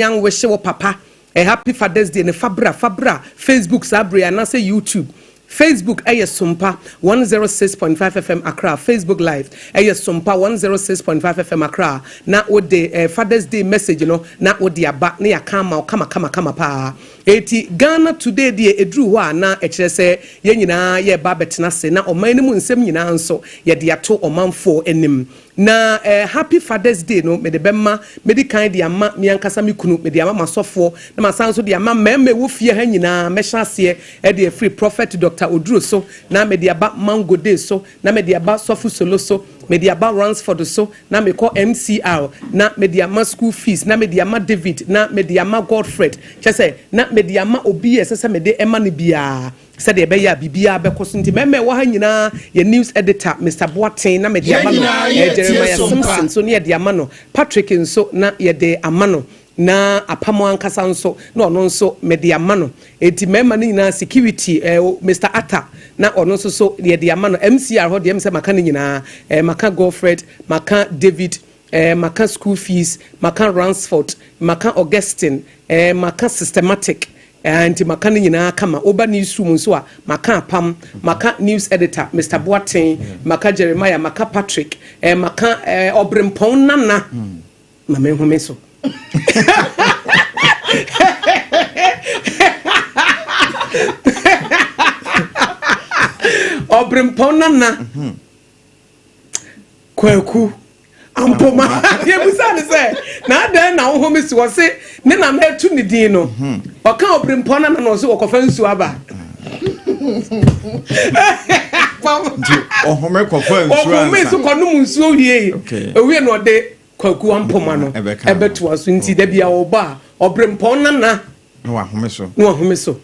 young wish your papa a happy Father's Day. Ne Fabra Facebook Sabri and I say YouTube. Facebook SOMPA 106.5 FM Accra. Facebook Live SOMPA 106.5 FM Accra. Na with the Father's Day message, you know, na with the back near kama pa. Eti Ghana today the edru wa na echese ye nyina ye ba betina se na oman mu nsem nyina nso ye de ato omanfo enim. Na happy Father's Day no me de bema me di kan de ama me ankasa me kunu me de ama masofo na masanso de ama meme wo fie ha nyina me hyase e de free prophet Dr. Oduro so na me de aba mango day so na me de aba sofu solo so me de aba Ransford so na me call MCR na me de ama school fees na me de ama David na me de ama Godfred chese na me de ama obi esese me de ema ne bia said the beya bibia bekoso nti meme wo ha nyina ye news editor Mr. Boateng na me de ama no Jeremiah Simpson so ne de ama no Patrick nso na ye de ama no na apamo ankasa nso na ono nso me de ama no enti mema ne nyina security Mr. Atta na ono nso so ye de ama no MCR ho de mse maka ne nyina maka Godfred maka David maka school fees maka Ransford maka Augustine maka systematic anti makani nyina kama oba newsroom nso a maka pam maka news editor Mr. Boateng maka Jeremiah maka Patrick maka Obrempon nana mama nhome so Obrempon nana kwaku ampoma ye busane se na dan na wo me so se ne na ma tu ni din no o ka obrimpona na no so okofa nsu aba o home kofa nsu o me so kono nsu owie owie no de kwaku ampoma no ebeto aso nti da bia wo ba obrimpona na no home so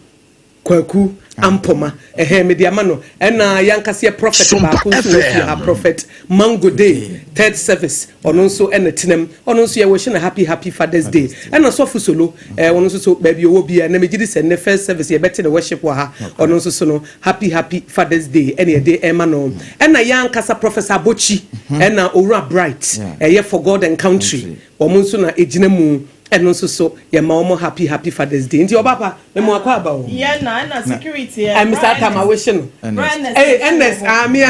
kwaku ampoma mediama no na yankase prophet ba ko so a prophet mango day third service ono nso tenam ono nso ye wo hye na happy Father's Day na so fu solo ono nso so ba bi owo bia na megidi se ne first service ye bete the worship wa ha ono nso so no happy Father's Day ye day ema no na yankasa professor Bochi na Owura Bright ye for God and country omo nso na ejina mu and also so your mom happy Father's Day. Into your papa, me mo akwa ba o. Yeah, na security. I'm Mr. Atama wishing. Hey, NS, me.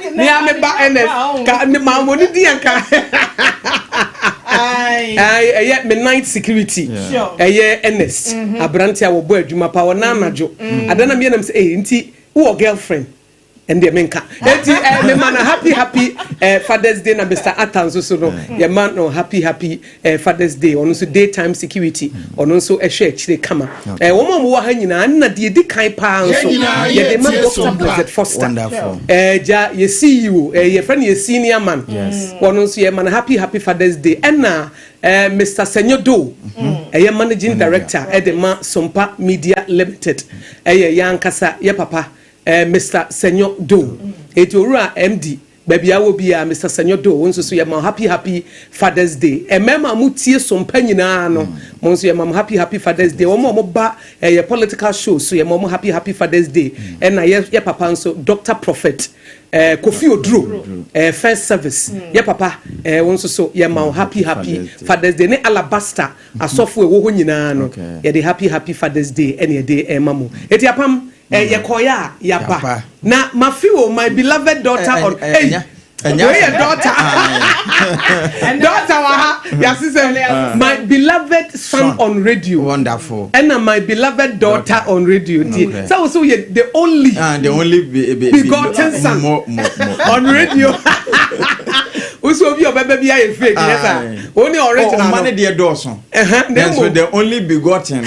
Me ba NS. Ka me ma mo ni di anka. Ai, yeah, midnight security. Sure. NS. Abrantia wo bo adwuma pa wo na anajo. Adana me nam say, nti wo girlfriend. And the menka. The man happy Father's Day na Mr. Atanzo so no. Your man no happy Father's Day. On also daytime security. On also a share chile kama. Woman wo ha nyina na de di kan pa so. Ye de man Dr. Blessed Foster. Wonderful. Ja ye see you. Your friend ye senior man. Yes. On also your man happy Father's Day. And na Mr. Senyo Do. Your managing director at the SOMPA Media Limited. Yan kasa ye papa. Mr. Senyo Do. Etiora MD. Baby I will be Mr. Senyo Do. Once so your happy Father's Day. Mema mutie SOMPA nyina no. Once your mom happy Father's Day. Omo ba a political show so your mom happy Father's Day. And your papa so Dr. Prophet KOFI ODURO first service. Your papa once so your mom happy Father's Day. Ne alabaster asofo ewo ho nyina no. Ye the happy Father's Day any day mamo. Eti apam Yakoya Yapa. Now, my beloved daughter on daughter. My beloved son on radio. Wonderful. And my beloved daughter on radio. Okay. So the only begotten son on radio. Also, your baby are fake. Yes, only original. Money dear Dawson. So the only begotten.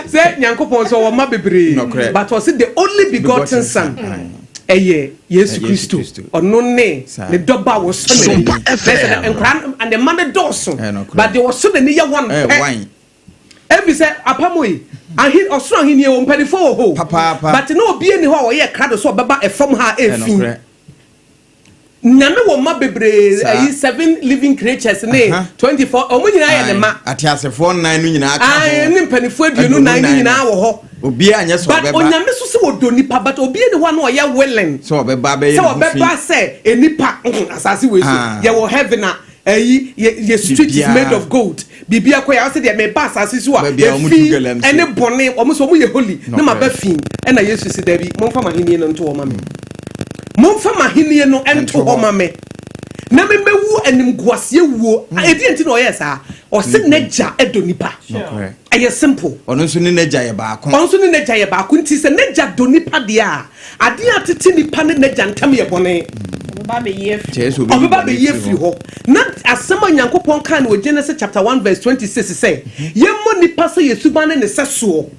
Say Nyankopon so wa bebre but was it the only begotten son Yesu Christo ono ne the doba was so and the man Dawson but there was so many one every say apamoi and he osro he ne o mpanifo ho but no obi ani ho ye krado so baba e fam ha efin Name wo ma bebre 7 living creatures ne 24 omo nyina ya ne ma atiasefo 9 no nyina aka ho ai ne mpanifo aduonu 9 nyina wo ho obi anya so beba but onyame so se wodo nipa but obi ne ho na oya willing so obeba be so obeba say enipa asase we so ye wo heaven na your street is made of gold bibia ko ya say de me ba asase so a ene bone omo so mo ye holy na ma ba fin e na yesu si da bi momfa mahenie no nto ho ma me momfa mahenie no ento ho ma me na me mewu anim guasie wuo edi enti no yesa o se neja edonipa aye simple ono nso ni neja ye baako nti se neja donipa de a ade atete nipa ne neja ntam ye bone ba be ye free ho na asema nyankopon kan no Genesis chapter 1 verse 26 say yemmo nipa se yesuba ne seso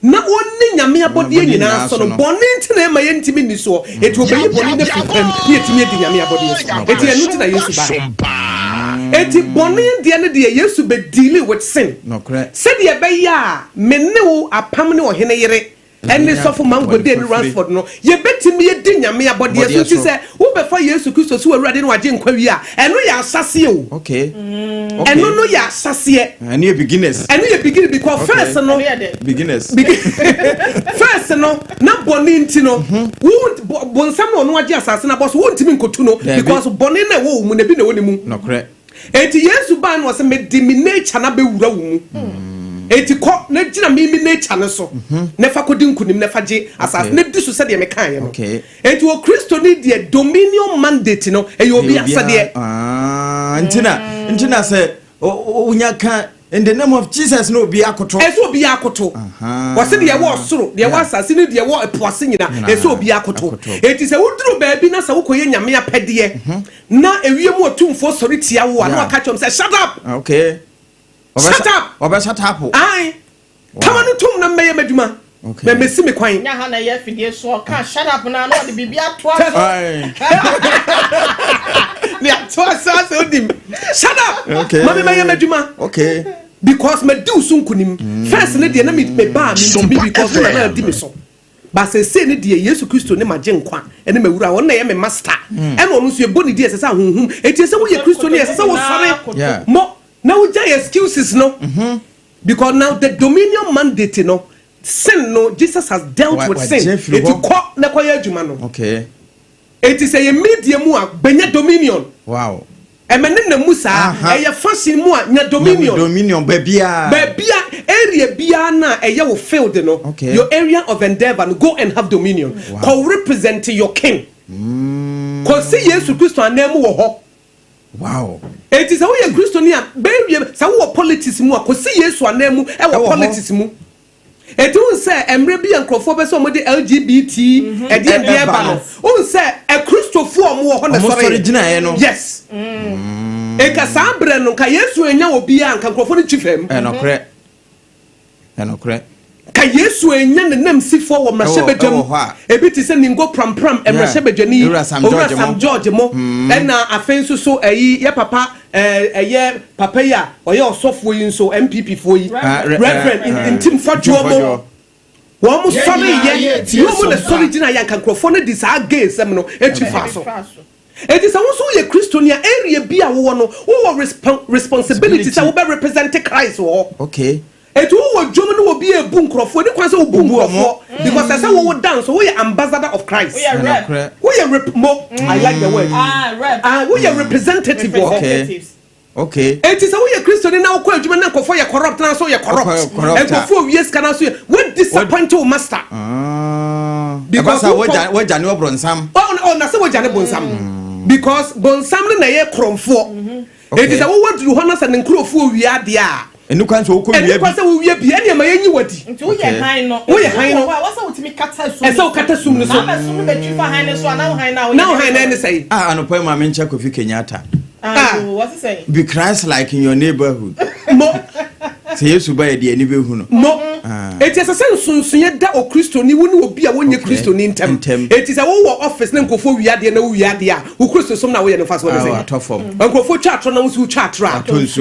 na wonni nyame abode nyina so no bone ntina ma yentimi ni so eti obeyi bone na fitam yetimi edi nyame abode so eti enu ntina yesu ba eti bone de ne de yesu be deal with sin no correct said ye be ya menne wo apam ne ohene yere ene sofo mango de Ransford no ye betimi edi nyame abode so ti se wo be fa yesu Kristo so awurade no agye nkwa wi a eno ya asase o okay eno no ya asase ene beginners because first no beginners first no na bone nti no wo bonsam no no agye asase na boss wo ntimi nkotu no because bone na wo mu na bi na woni mu no correct enti yesu ban no se me nature na be wura wo mu eti ko na gina mi nature ne so na fa kodi nkunim na fa je asase na di so se de me kan ye no eti wo Kristo ni de dominion mandate no e yo bi asade ntina se onya kan in the name of Jesus no be akoto eso obi akoto wase de ye wo soro de ye wo asase ni de ye wo epoase nyina eso obi akoto eti se wuduru ba bi na se wokoye nyame apede na ewiem otumfo sori tia wo na waka chom se shut up okay shut up shut up ai kama no tum na meye maduma me mesi me kwan nya ha na ye fidie so ka shut up na no de bibia to ai ni atoa so dim shut up okay mama meye maduma okay because me do sunkunim first ne de na me ba me because na di me so ba se ne de Yesu Kristo ne magye nkwa ene mawura won na ye me master ene onu so e boni de se sa honhum eti se wo ye Kristo ne se wo sare mo now we just excuses no because now the dominion mandate no sin no Jesus has dealt with sin it ko na kwa ya adwuma no okay it is a media mu a benya dominion wow emene na musa eye fashion mu a nya dominion babia area bia na eye wo field no your area of endeavor no go and have dominion ko represent your king ko see Jesus Christ anemu wo ho wow it is how you Christiania baby sa wo politics mu akosi Yesu anemu e wo politics mu e do say emre bi ankrofo be so mo de LGBT e de bia ba no o say e Christopher mo wo ho na sorry yes e ka sabre no ka Yesu enya obi an ka ankrofo no chifem enokre ka Yesu enya ne nam sifo wo mrahebedwam e bi ti se ningo pram mrahebedwani ora Sam George mo na afenso so ayi ye papa ye papa ya oye osofo yi so MPP fo yi reverend in team fadwo mo mo sorry ye ti mo le sorry gina ya kan krofo no di sa gay sem no etwa so it is also ye Christiania area bia wo no wo responsibility say wo be represent Christ wo okay etu wo dwom no wo bi ebu nkrofo ni kwan say wo bu nkrofo because say wo dance wo ye ambassador of Christ wo ye mo I like the word wo ye representative okay it is wo ye Christian na wo kwa dwom na nkrofo ye corrupt na so ye corrupt nkrofo wies kana so we disappoint your master because wo jane wo bronsam na say wo jane bronsam because bronsam na ye kromfo it is wo waduru ho na say nkrofo wiade a enu kan so ko wie bi enu kan so wie bi ene ma yenyi wadi nti wo ye han no wa so wotimi kata so so kata sum no so na sum be twi fa han no so na wo han na ne say anopo ma me ncha KOFI Kenyatta what is say be Christ like in your neighborhood mo say Yesu ba ye de ani be hu no mo it is a sunsunye da o Kristo ni wo ni obi a wonye Kristo ni ntem it is a wo office na nkofo wiade na wo wiade a wo Kristo som na wo ye no fa so say atofom nkofo twatro na wo su twatro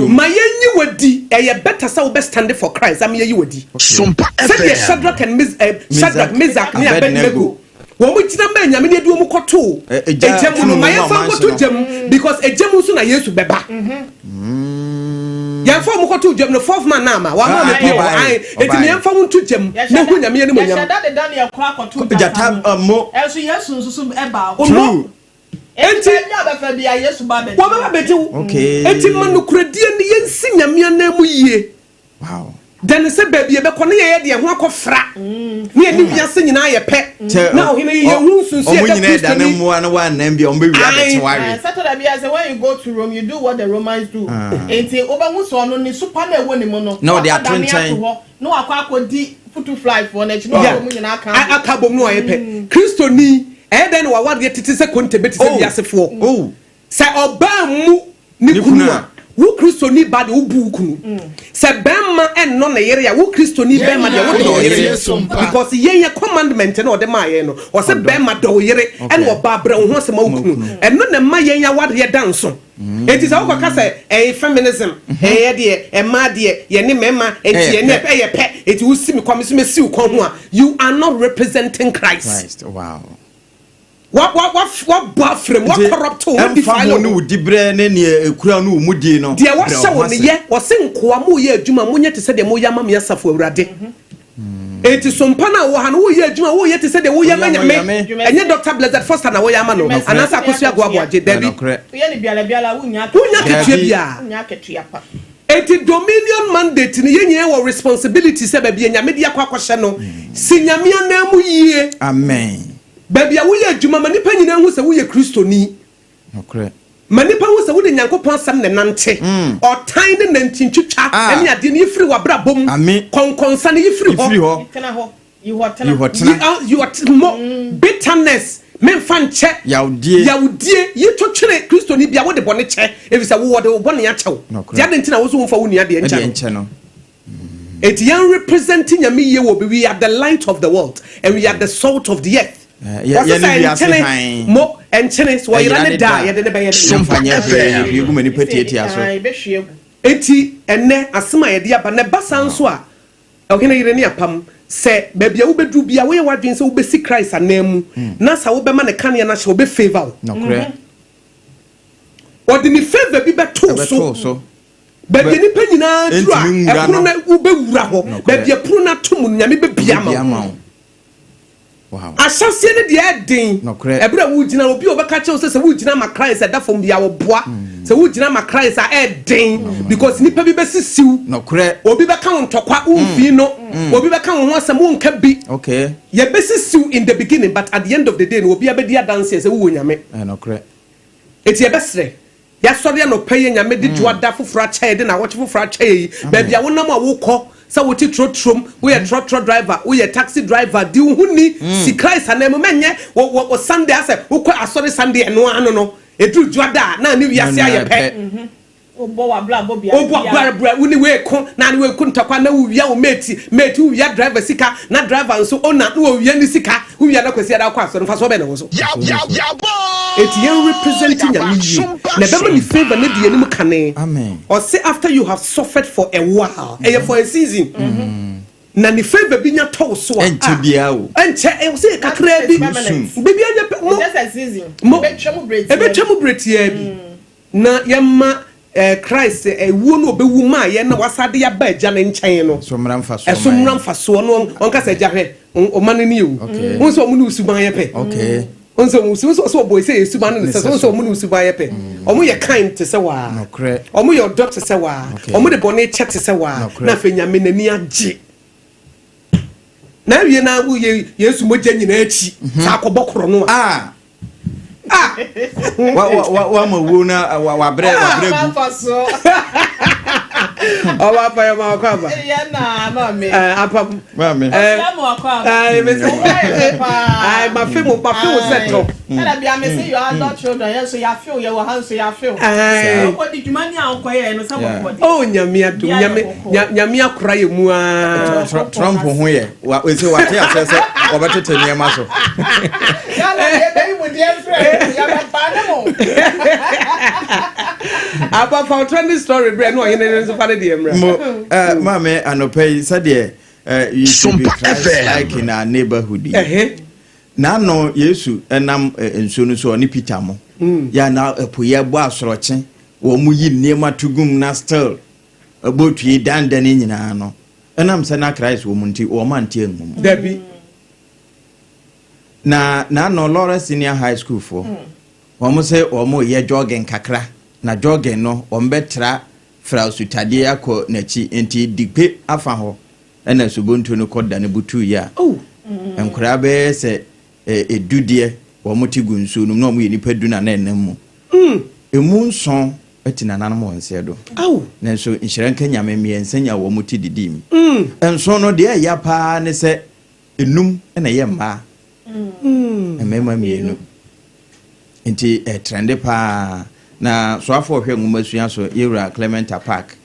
ma yenyi wadi e better say wo be stand for Christ am yenyi wadi SOMPA say Shadrach and Meshach ni Abednego wo mu tina ma nyame ne duo mu koto ejemu no ma ye fa koto jam because ejemu so na Yesu beba ya fa mo koto djam no fourth man na ma wa ma me pio ai enti me fa mo to djam na hu nyame ne mo nyam ya da de Daniel kwa koto jata mo eso yesu nsusu e ba o enti ya ba fa bia yesu ba be wa ba beti okay enti man no kuradie ne yensi nyame na mu yie wow dan se baby e be ko ne ye de ho akofra ne ani wiase nyina ye pe na o hene ye hu sunsu e da Kristo ni mo na wa nan bia o be wi abeti wari Saturday bia say when you go to Rome you do what the Romans do enti oba hu so no ni super na ewo ni mo no no they are twin no akodi putu fly for na chi no mo nyina aka bom no ye pe Kristo ni e den wa wade tete se konte beti se biasefo se oba mu ni kunu a wo Kristo ni ba de wo bu kunu se bemma enno na yere ya wo Kristo ni bemma de wo do yere because ye commandment na ode ma ye no o se bemma do yere ene wo ba bra wo ho se ma wo kunu enno na ma ye ya wade ye danso enti se wo ka say feminism ye de ma de ye ne mema enti ye ne ye pe enti wo si me kwame so me si wo kon ho a you are not representing Christ. Wow. What frame what corrupt what defile no dibre ne ne ekura no mudie no dia wa hye wo ne ye wo se nkoa mo ye adwuma mo nye te se de mo yama me asafo awurade enti sompa na wo ha no wo ye adwuma wo ye te se de wo yama nyame enye Dr. Blessed Foster na wo yama no anasa akosu agwa agye dabi ye ne biala wunya ketua bia wunya ketua pa enti dominion mandate ni ye nye wo responsibility se ba bia nyame dia kwa kwahye no si nyame anamu yie amen baby a wo ye adwuma manipa nyina hu se wo ye Kristo ni okre manipa hu se wo de Nyankopon sam ne nante otan ne nantintwitwa ene ade ne yefiri wabra bom konkonsa ne yefiri ho tena ho you are more bitterness men fan che yaudie ye twotwere Kristo ni bia wo de bone che efisa wo de bone ya chew dia de ntina wo so mfa wo nua de enche no it yan representing nyame ye wo be we are the light of the world and we are the salt of the earth. Mo enchene so yirane da ye de ne be ye somfanya fe yegu mani petieti aso enti enne asema ye de aba ne basa nso a okene yire ne apam se babia wo bedu bia wo ye wadwen se wo be si Christ anam na sa wo be ma ne kane na hye wo be favor no kre odi ni favor bi beto so babia ni pa nyina tru a epro na wo be wura ho babia pro na tom nyame be bia ma wow asase ne de adin ebra wo gina obi obeka che se wo gina ma Christ da fom bia wo boa se wo gina ma Christ a edin because nipa bi be sisiw no kre obi beka ntokwa umfi no obi beka ho asem wo nka bi okay ye be sisiw in the beginning but at the end of the day no obi abedi dance se wo nyame no kre eti ye besre ya sori no paye nyame de juada foforo achae de na wo foforo achae ba bia wo nam a wo kɔ sa wo ti trotrom wo ye trotro driver wo ye taxi driver di huni si Christ anemu menye wo Sunday ase wo kɔ asori Sunday eno ano no edru juada na ni wiase aye pe obo wa bla bo bia obo bra wo ni we ko na ni we ko ntakwa na wo wia wo mate wo wia driver sika na driver nso ona na wo wia ni sika wo wia na kwasi ada kwa asori fa so be na wo so etiyan representing yami na be mani favor na die nim kane amen or say after you have suffered for a while for a season na ni favor bi nya to so a enche bia o enche e say kakra bi bebi anya mo just a season ebetwemu break ya bi na yamma Christ wo no obewu ma ye na wasade ya ba agya ne nkyɛn no so mramfa so no onka sa agya hwɛ o mane ni o won so mo no usuban ye pe okay so boy say usuban no so mo no usuban ye pe omo ye kind te se wa omo ye doctor te se wa omo de bone check te se wa na fe nyame nani agye na wie na wo ye Yesu mogya nyina achi sa akobokoro no wa mawu na wa bre gu owa pa ya ma kwa ba ya na mami apa mami ma feel settle era bia me say you are not children yes so ya feel you hands so ya feel ko di jumani an ko ye no sabo ko di oh nyame adum nyame akora ye mu a Trump ho ye we say what ya say obetete niam so ya na ye be mu die friend ya ba pa no apa for trending story bre no ye ne so fa de emra mama anopai said you should be like in our neighborhood na no Yesu enam enso no so ni Peter mo ya na epoye bo asoroche wo mu yi niema tugum na still abotui dandane nyina no enam se na Christ wo munti wo mantie ngum Debbie na no Laura Senior High School for wo se wo mo ye jogging kakra na jogging no wo mbetra fra sutade akọ nachi enti dipe afa ho ena subontu no koda ne butu ya enkura be se edudie wo mo tigu nsu no mo ye nipa du na enam mu emu nson etina nanom wonse do nanso nhiranka nyame miensanya wo mo ti didim enso no de ya pa ne se enum na ye mma emema mienu enti trende pa na so afọ hwe ngumasua so Yewura Clementa Park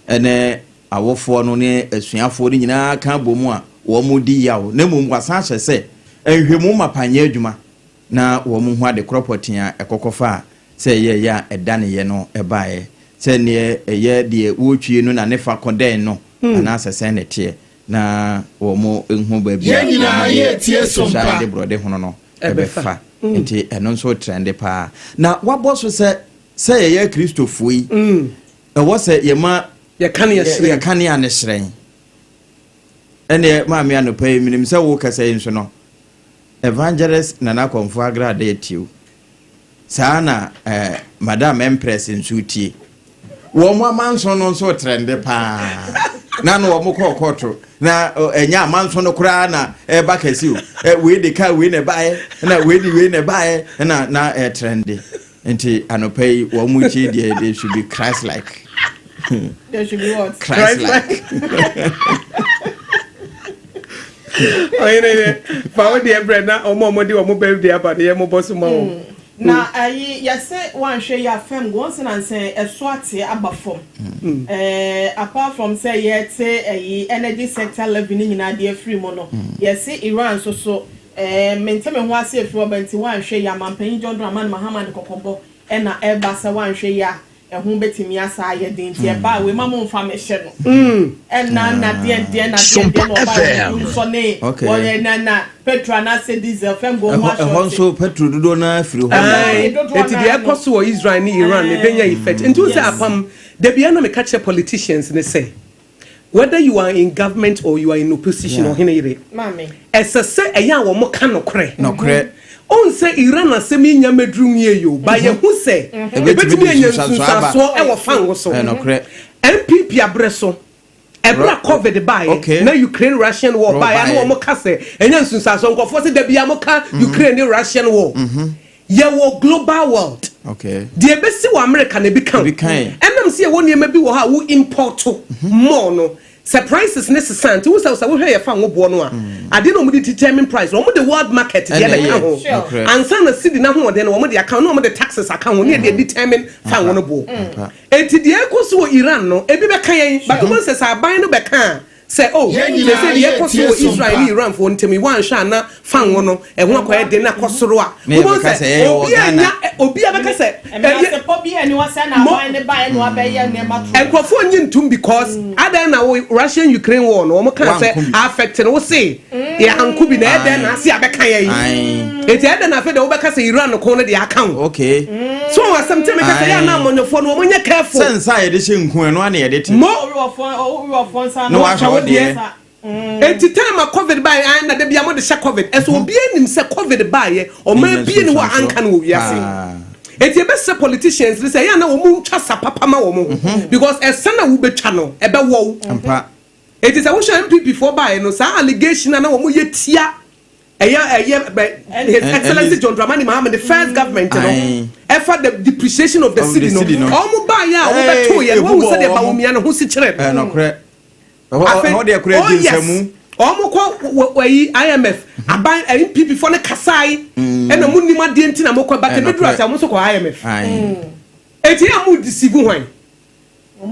ene awofo no ne asuafo ni nyina ka bomu a wo mu di yawo na mu ngwasa hyese ehwemu mapanye adwuma na wo mu ho ade kropotia ekokofa se ye ya edane ye no ebae se ne ye de wotwie no na ne fa koden no na asese ne tie na wo mu enhu ba bia ye nyina ye tie sompa de brode hono no ebefa enti eno so trend pa na waboso se ye Kristofo yi wo se ye ma ye kan ya ne shren ene ma me anopai minim se wo kasa yin so no evangelist Nana Komfo agrada etiu sana Madam Empress nsutie wo mo amanso no so trend pa na no wo mo kokoto na enya amanso no kura na ba kasi we de ka we ne bae na we ne bae na trend enti anopai wo mu chi they should be Christ like. There should be what? Christ like. Oh, you know, for the bread now, or more money or more birthday about the more boss mom. Now, I say one share your fam once and say a swati above form. Apart from say yet say energy sector living in a dear free mono. Yes, say Iran so maintain what say for 21 share your man paying John Draman Muhammad Kokombo and a airbasa one share ya. Ehun betimi asa ye den tie ba we mamon fa me hye no na den na so ne o na petrol na se diesel fem go ma short so petrol do na firi ho eti de ekoso wo Israel ni Iran ne benya effect nti say apam de bia na me catch politicians ne say whether you are in government or you are in opposition or hinere mame ese say eya wo mo ka no kre on say Iran asemi nya medrum ye yo ba ye hu say ebetimi anya nsunsaso e wo fan wo so MPP abreso ebra COVID by na Ukraine Russian war by na wo mo ka say enya nsunsaso nkofo say da bia mo ka Ukraine Russian war ye wo global world the ebesi wo America na bi kan enam say wo niam bi wo ha wo import more no surprises necessary to say we hear fan wo bo no a ade no mo dey determine price no mo the world market dey na ho ansa na city na ho de no mo dey account no mo the taxes account no dey determine fan wo no bo enti de ekoso Iran no ebi be kan yen but mo say say ban no be kan say oh say the ekoso Israel Iran for ntemi wan hwa na fan wo no e ho akoye de na kosoro a mo say obi abeka say e pobi ani wa say na ban ne ban no abeya ne matro enkofo nyintem because adan na Russian Ukraine war no mo kan say affect no say ya anku bi na eden na ase abeka yi eti eden na fe de wo beka say Iran no ko no de account so wasam teme ka say ya na monyofo no mo nya careful sense ai de hyenku no ane ye de ti mo wi sa no wa hwo de enti time COVID by na de bia mo de COVID eso obi anim say COVID by ye o ma bia ni wa anka no wi ase eti ebe se politicians say ya na wo mu twa sapapa ma wo mu because esa na wo betwa no ebe wo ampa eti say wo hwe MPP for by no sa allegation na wo mu yetia His Excellency John Dramani Mahama the first government no effort the depreciation of the city no omo ba ya wo beto ye wo say de ba wo mia no ho si kire no kre how dey kre jinsamu omo ko yi IMF aban MPP for ne kasai na munnim ade enti na mokwa ba ke dura asa mo so ko IMF eti amu deceive hwan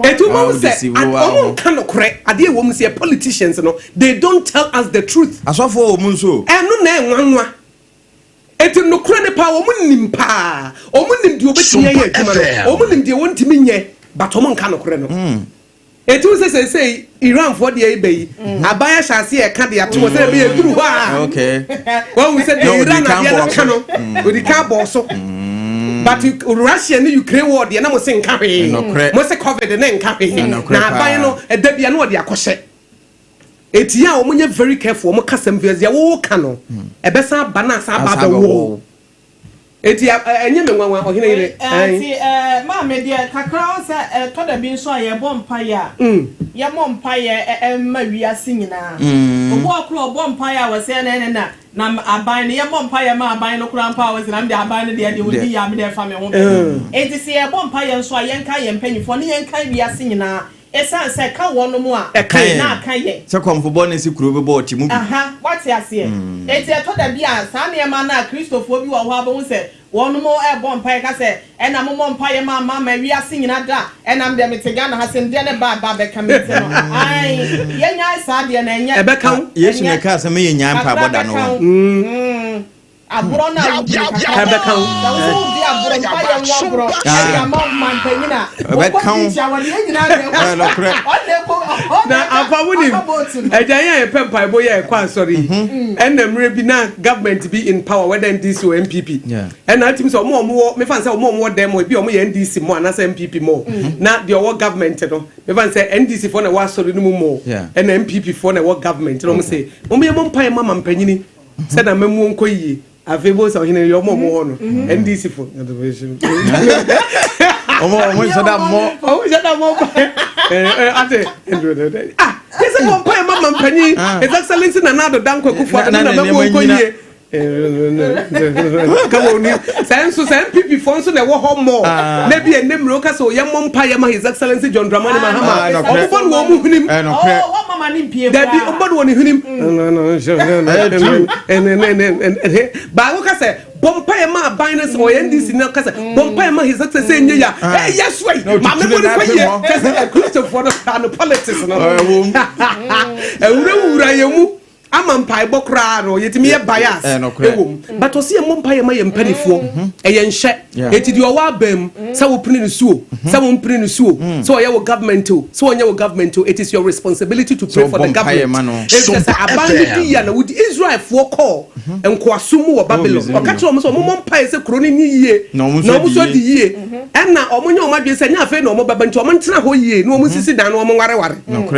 etu mo say omo kan okre ade e wo mu say politicians no they don't tell us the truth asofo o mu nso enu na enwanwa eti no kre ne pa wo mu nim pa o mu nim di obetimi ye adwuma no o mu nim di wontimi nye but omo kan okre no etu say Iran for the ebe abaya shase e ka de ato say be eduru ho a okay when we say the Iran na de kan no we the can boss so but Russia and Ukraine war the na say nka hwe mo say COVID na nka hwe na aban no edabia na odi akɔhye etia o munye very careful mo kasam vias ya wo ka no ebesa bana sa ba wo etia enye me nwanwa ohine ire ma me dia kakra se to da bi nso aye bompa ya ye bompa ye ma wiase nyina obo akro bompa ya we se na aban ye bompa ya ma aban no kura mpa we se na me aban no de odi ya me de fa me ho enti se ye bompa ye nso aye nka ye mpanyifo ne ye nka wiase nyina esa se ka wono mu a na ka ye se komfo ne si kuro be bo ti mu what ya se enti to da bi a sa ne ma na Christopher bi wo ho abo se wono mo e bompa ka se e na mo bompa ye ma wiase nyina da e na me de metega na ha se de ne ba be ka me te no ai ye nya sa de na nya e be ka yesu ne ka se me ye nya mpa boda no aburo na be ka aburo pa ye aburo ya ma man panyina be ka na afawuni ejan ye pempa bo ye kwa sorry enamre bi na government be in power whether NDC or MPP and na tim so mo me fan say mo dem mo bi o mo ye NDC mo na say MPP mo na the our government no me fan say NDC for na wa sorry no mo and MPP for na what government no mo say mo ye mo mpa mama mpanyini say na memu nko yi afebo so hine yo mo ho no NDC for omo shada mo ate ese mo mpa mama mpanyi his excellency na nado danko kufu na memu nko yi come on senso MPP fonso na wo ho mo na bi enemro ka so ye mo mpa ye ma his excellency John Dramani Mahama obon wo mu hunim wo mama ni pie da bi obon wo ni hunim ba wo ka se bompa ye ma ban na so ye NDC na ka se bompa ye ma his excellency enye ya yes way ma me go ni kwa ye ka se Christopher no politics no wura ye mu ama mpai bokra no yetimi ye bias ewom but osi ye mpai ma ye mpanifo eye nhye etidi o wa bam sa wo pini nsuo sa wo mpini nsuo so ye wo government so onye wo government it is your responsibility to pray for the government it's abandon ya na with Israel for call enko asumu wo Babylon o ka tro mo so mo mpai se kro ni yie na mo so di yie na omonye o madwe se nya afa na o mo baba nti o mo ntena ho yie na o mo sisi dan na o mo ware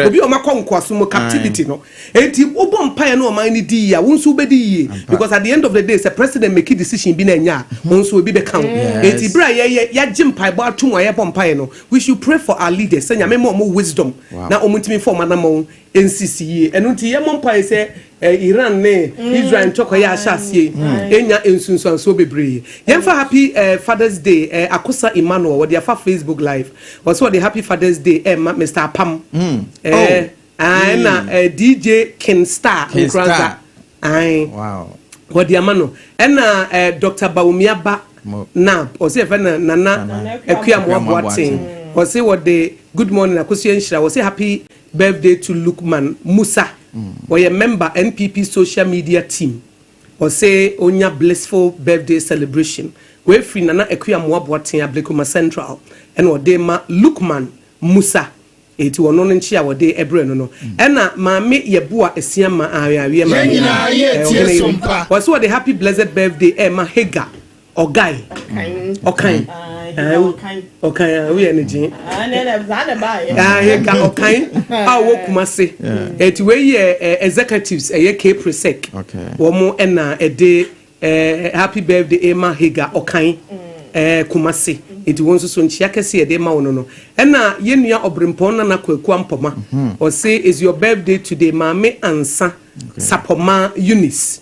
obi o makọ nko asumu captivity no enti obo mpai no man ni di ya wonso be di because at the end of the day the president make a decision bi na nya wonso bi be kan enti bra ya jim pai bo atum aye bompai no we should pray for our leaders say nyame mo wisdom na omutimi form na mo NCCE enu nti ye mompai say Iran ne Israel choko ya asasie enya ensunsun so bebre yemfa happy Father's Day Akosa Emmanuel what their Facebook live was what the happy Father's Day Mr. Pam DJ Ken Star Nkranza wow what the amano and Dr. Baumiaba na o se fe na nana ekuamwa boatin o se what the good morning Akosi Enshira o se happy birthday to Lukman Musa or a member NPP social media team or say onya blissful birthday celebration we free nana ekuamwa boatin Ablekuma Central and o de ma Lukman Musa eti wono no nchi a wode ebre no no ena maame yeboa esiama awiawie ma was what the happy blessed birthday ma Hega Ogai Okai we energy Hega Okai awo kumase eti we executives K Presec wo mo ena ede happy birthday ma Hega Okai kumase eti wonso so nchia kese de ma wono no na yenua obrempon na kwaku ampoma o say is your birthday today mame ansa sapoma Eunice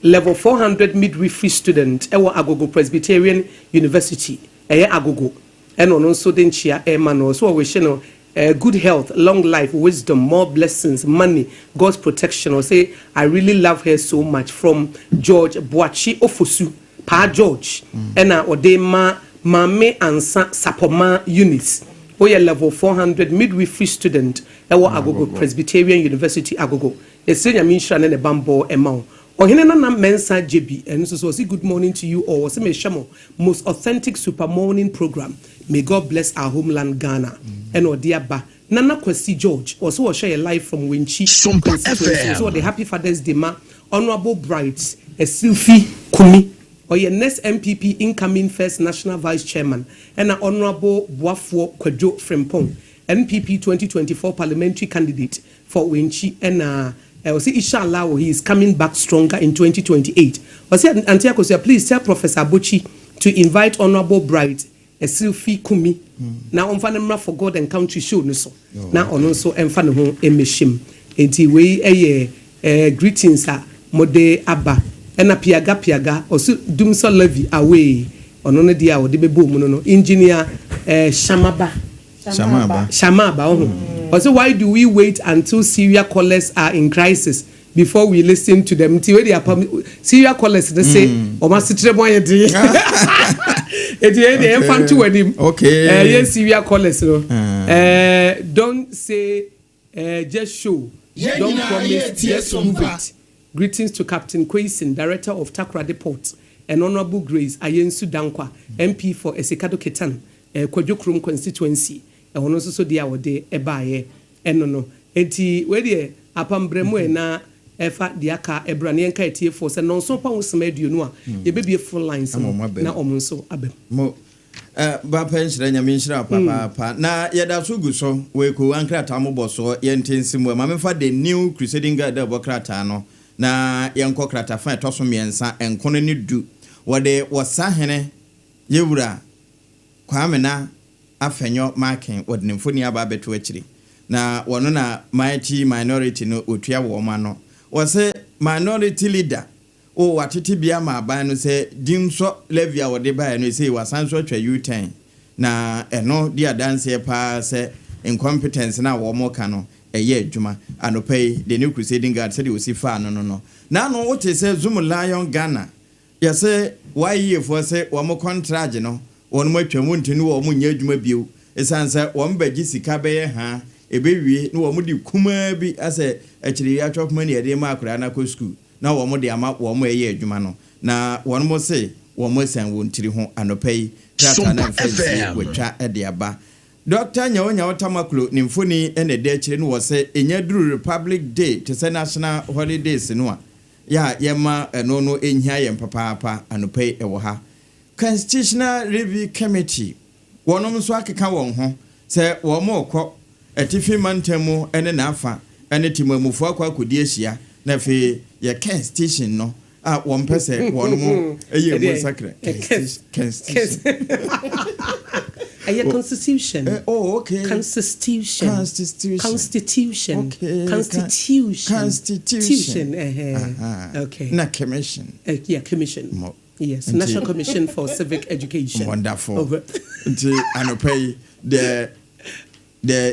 level 400 midwifery student ewo Agogo Presbyterian University Agogo ono nso de nchia ma no so we she no good health, long life, wisdom, more blessings, money, God's protection. Or say I really love her so much from George Boachi Ofosu Pa George ena odema mame ansa sapoma Eunice oye level 400 midwifery student ewo Agogo Presbyterian University Agogo esenya minshra ne bambo ema ohene na mensa JB and so say good morning to you all say me shamo most authentic super morning program may God bless our homeland Ghana and Odehyieba Nana Kwesi George also share live from Winchi SOMPA FM so the happy Father's Day ma honorable brides Esilfi Kumi or your next MPP incoming first national vice chairman, and an honorable Boafo Kwadwo Frimpong, NPP 2024 parliamentary candidate for Winchi, and inshallah he is coming back stronger in 2028. Please tell Professor Abuchi to invite honorable bride Esilfi Kumi. Now on fanema for God and country show no so. Now on also enfane ho emeshim. Enti we greetings a mode aba ena piaga osu dumso levy away ono ne dia wo de bebo mu no engineer Shamaba also why do we wait until serial callers are in crisis before we listen to them? Serial callers they say o ma sitre mo yede e fan to wedim okay yes serial callers no don't say just show don't promise yes move it. Greetings to Captain Kweisin, Director of Takrade Port, and Honorable Grace Ayensu Dankwa, MP for Esekado Ketan, Kwadwo constituency. I want also dia wode ebaye eno enti we de apambremu na efa diaka ebrane enka etie for se non so pa wo semaduo no a ye bebie full lines na omonso abem mo ba penshira nyame nshira papa na yeda so gu so we ko ankrata mo boso ye ntensimu ma mefa the new crusading guard bokrata no na yenko krata fa etoso miensa enkono ni du wode wasahene yewura kwamena afenyo marking wodnemfoni aba beto akiri na wono na minority no otua wo ma no wose minority leader o watete bia ma aba no se dimso levia wode ba no se wasanso atwa U10 na eno dia dance pa se incompetence na wo mo ka no eye adwuma anopay the new crusading guard said we see fa no na no wote se Zoom Lion Ghana yese why ye for se wo mo contract no won mo atwamu ntinu wo mo nya adwuma bio esanse wo mbagi sika be ha ebewie no wo mo di kuma bi ase akiri atwop mani ede ma akura na ko school na wo mo de ama wo mo eye adwuma no na won mo se wo mo san wo ntiri ho anopai krata na mfensi wetwa ede aba Dr. Nyawonya Otamaklo nimfoni ene de akiri no wo se enya duru Republic Day to say national holidays no a ya yema no enhia yem papa anopai ewo ha Constitutional Review Committee wonom so akeka won ho se wo mo kɔ atifi mantemu ene na afa ene timamufu akwa kodi ahia na fe ye constitution no a wo mpese wonom eye mo sakre constitution a constitution oh okay constitution okay na commission yeah commission yes, National Commission for Civic Education. Wonderful. Until anopay the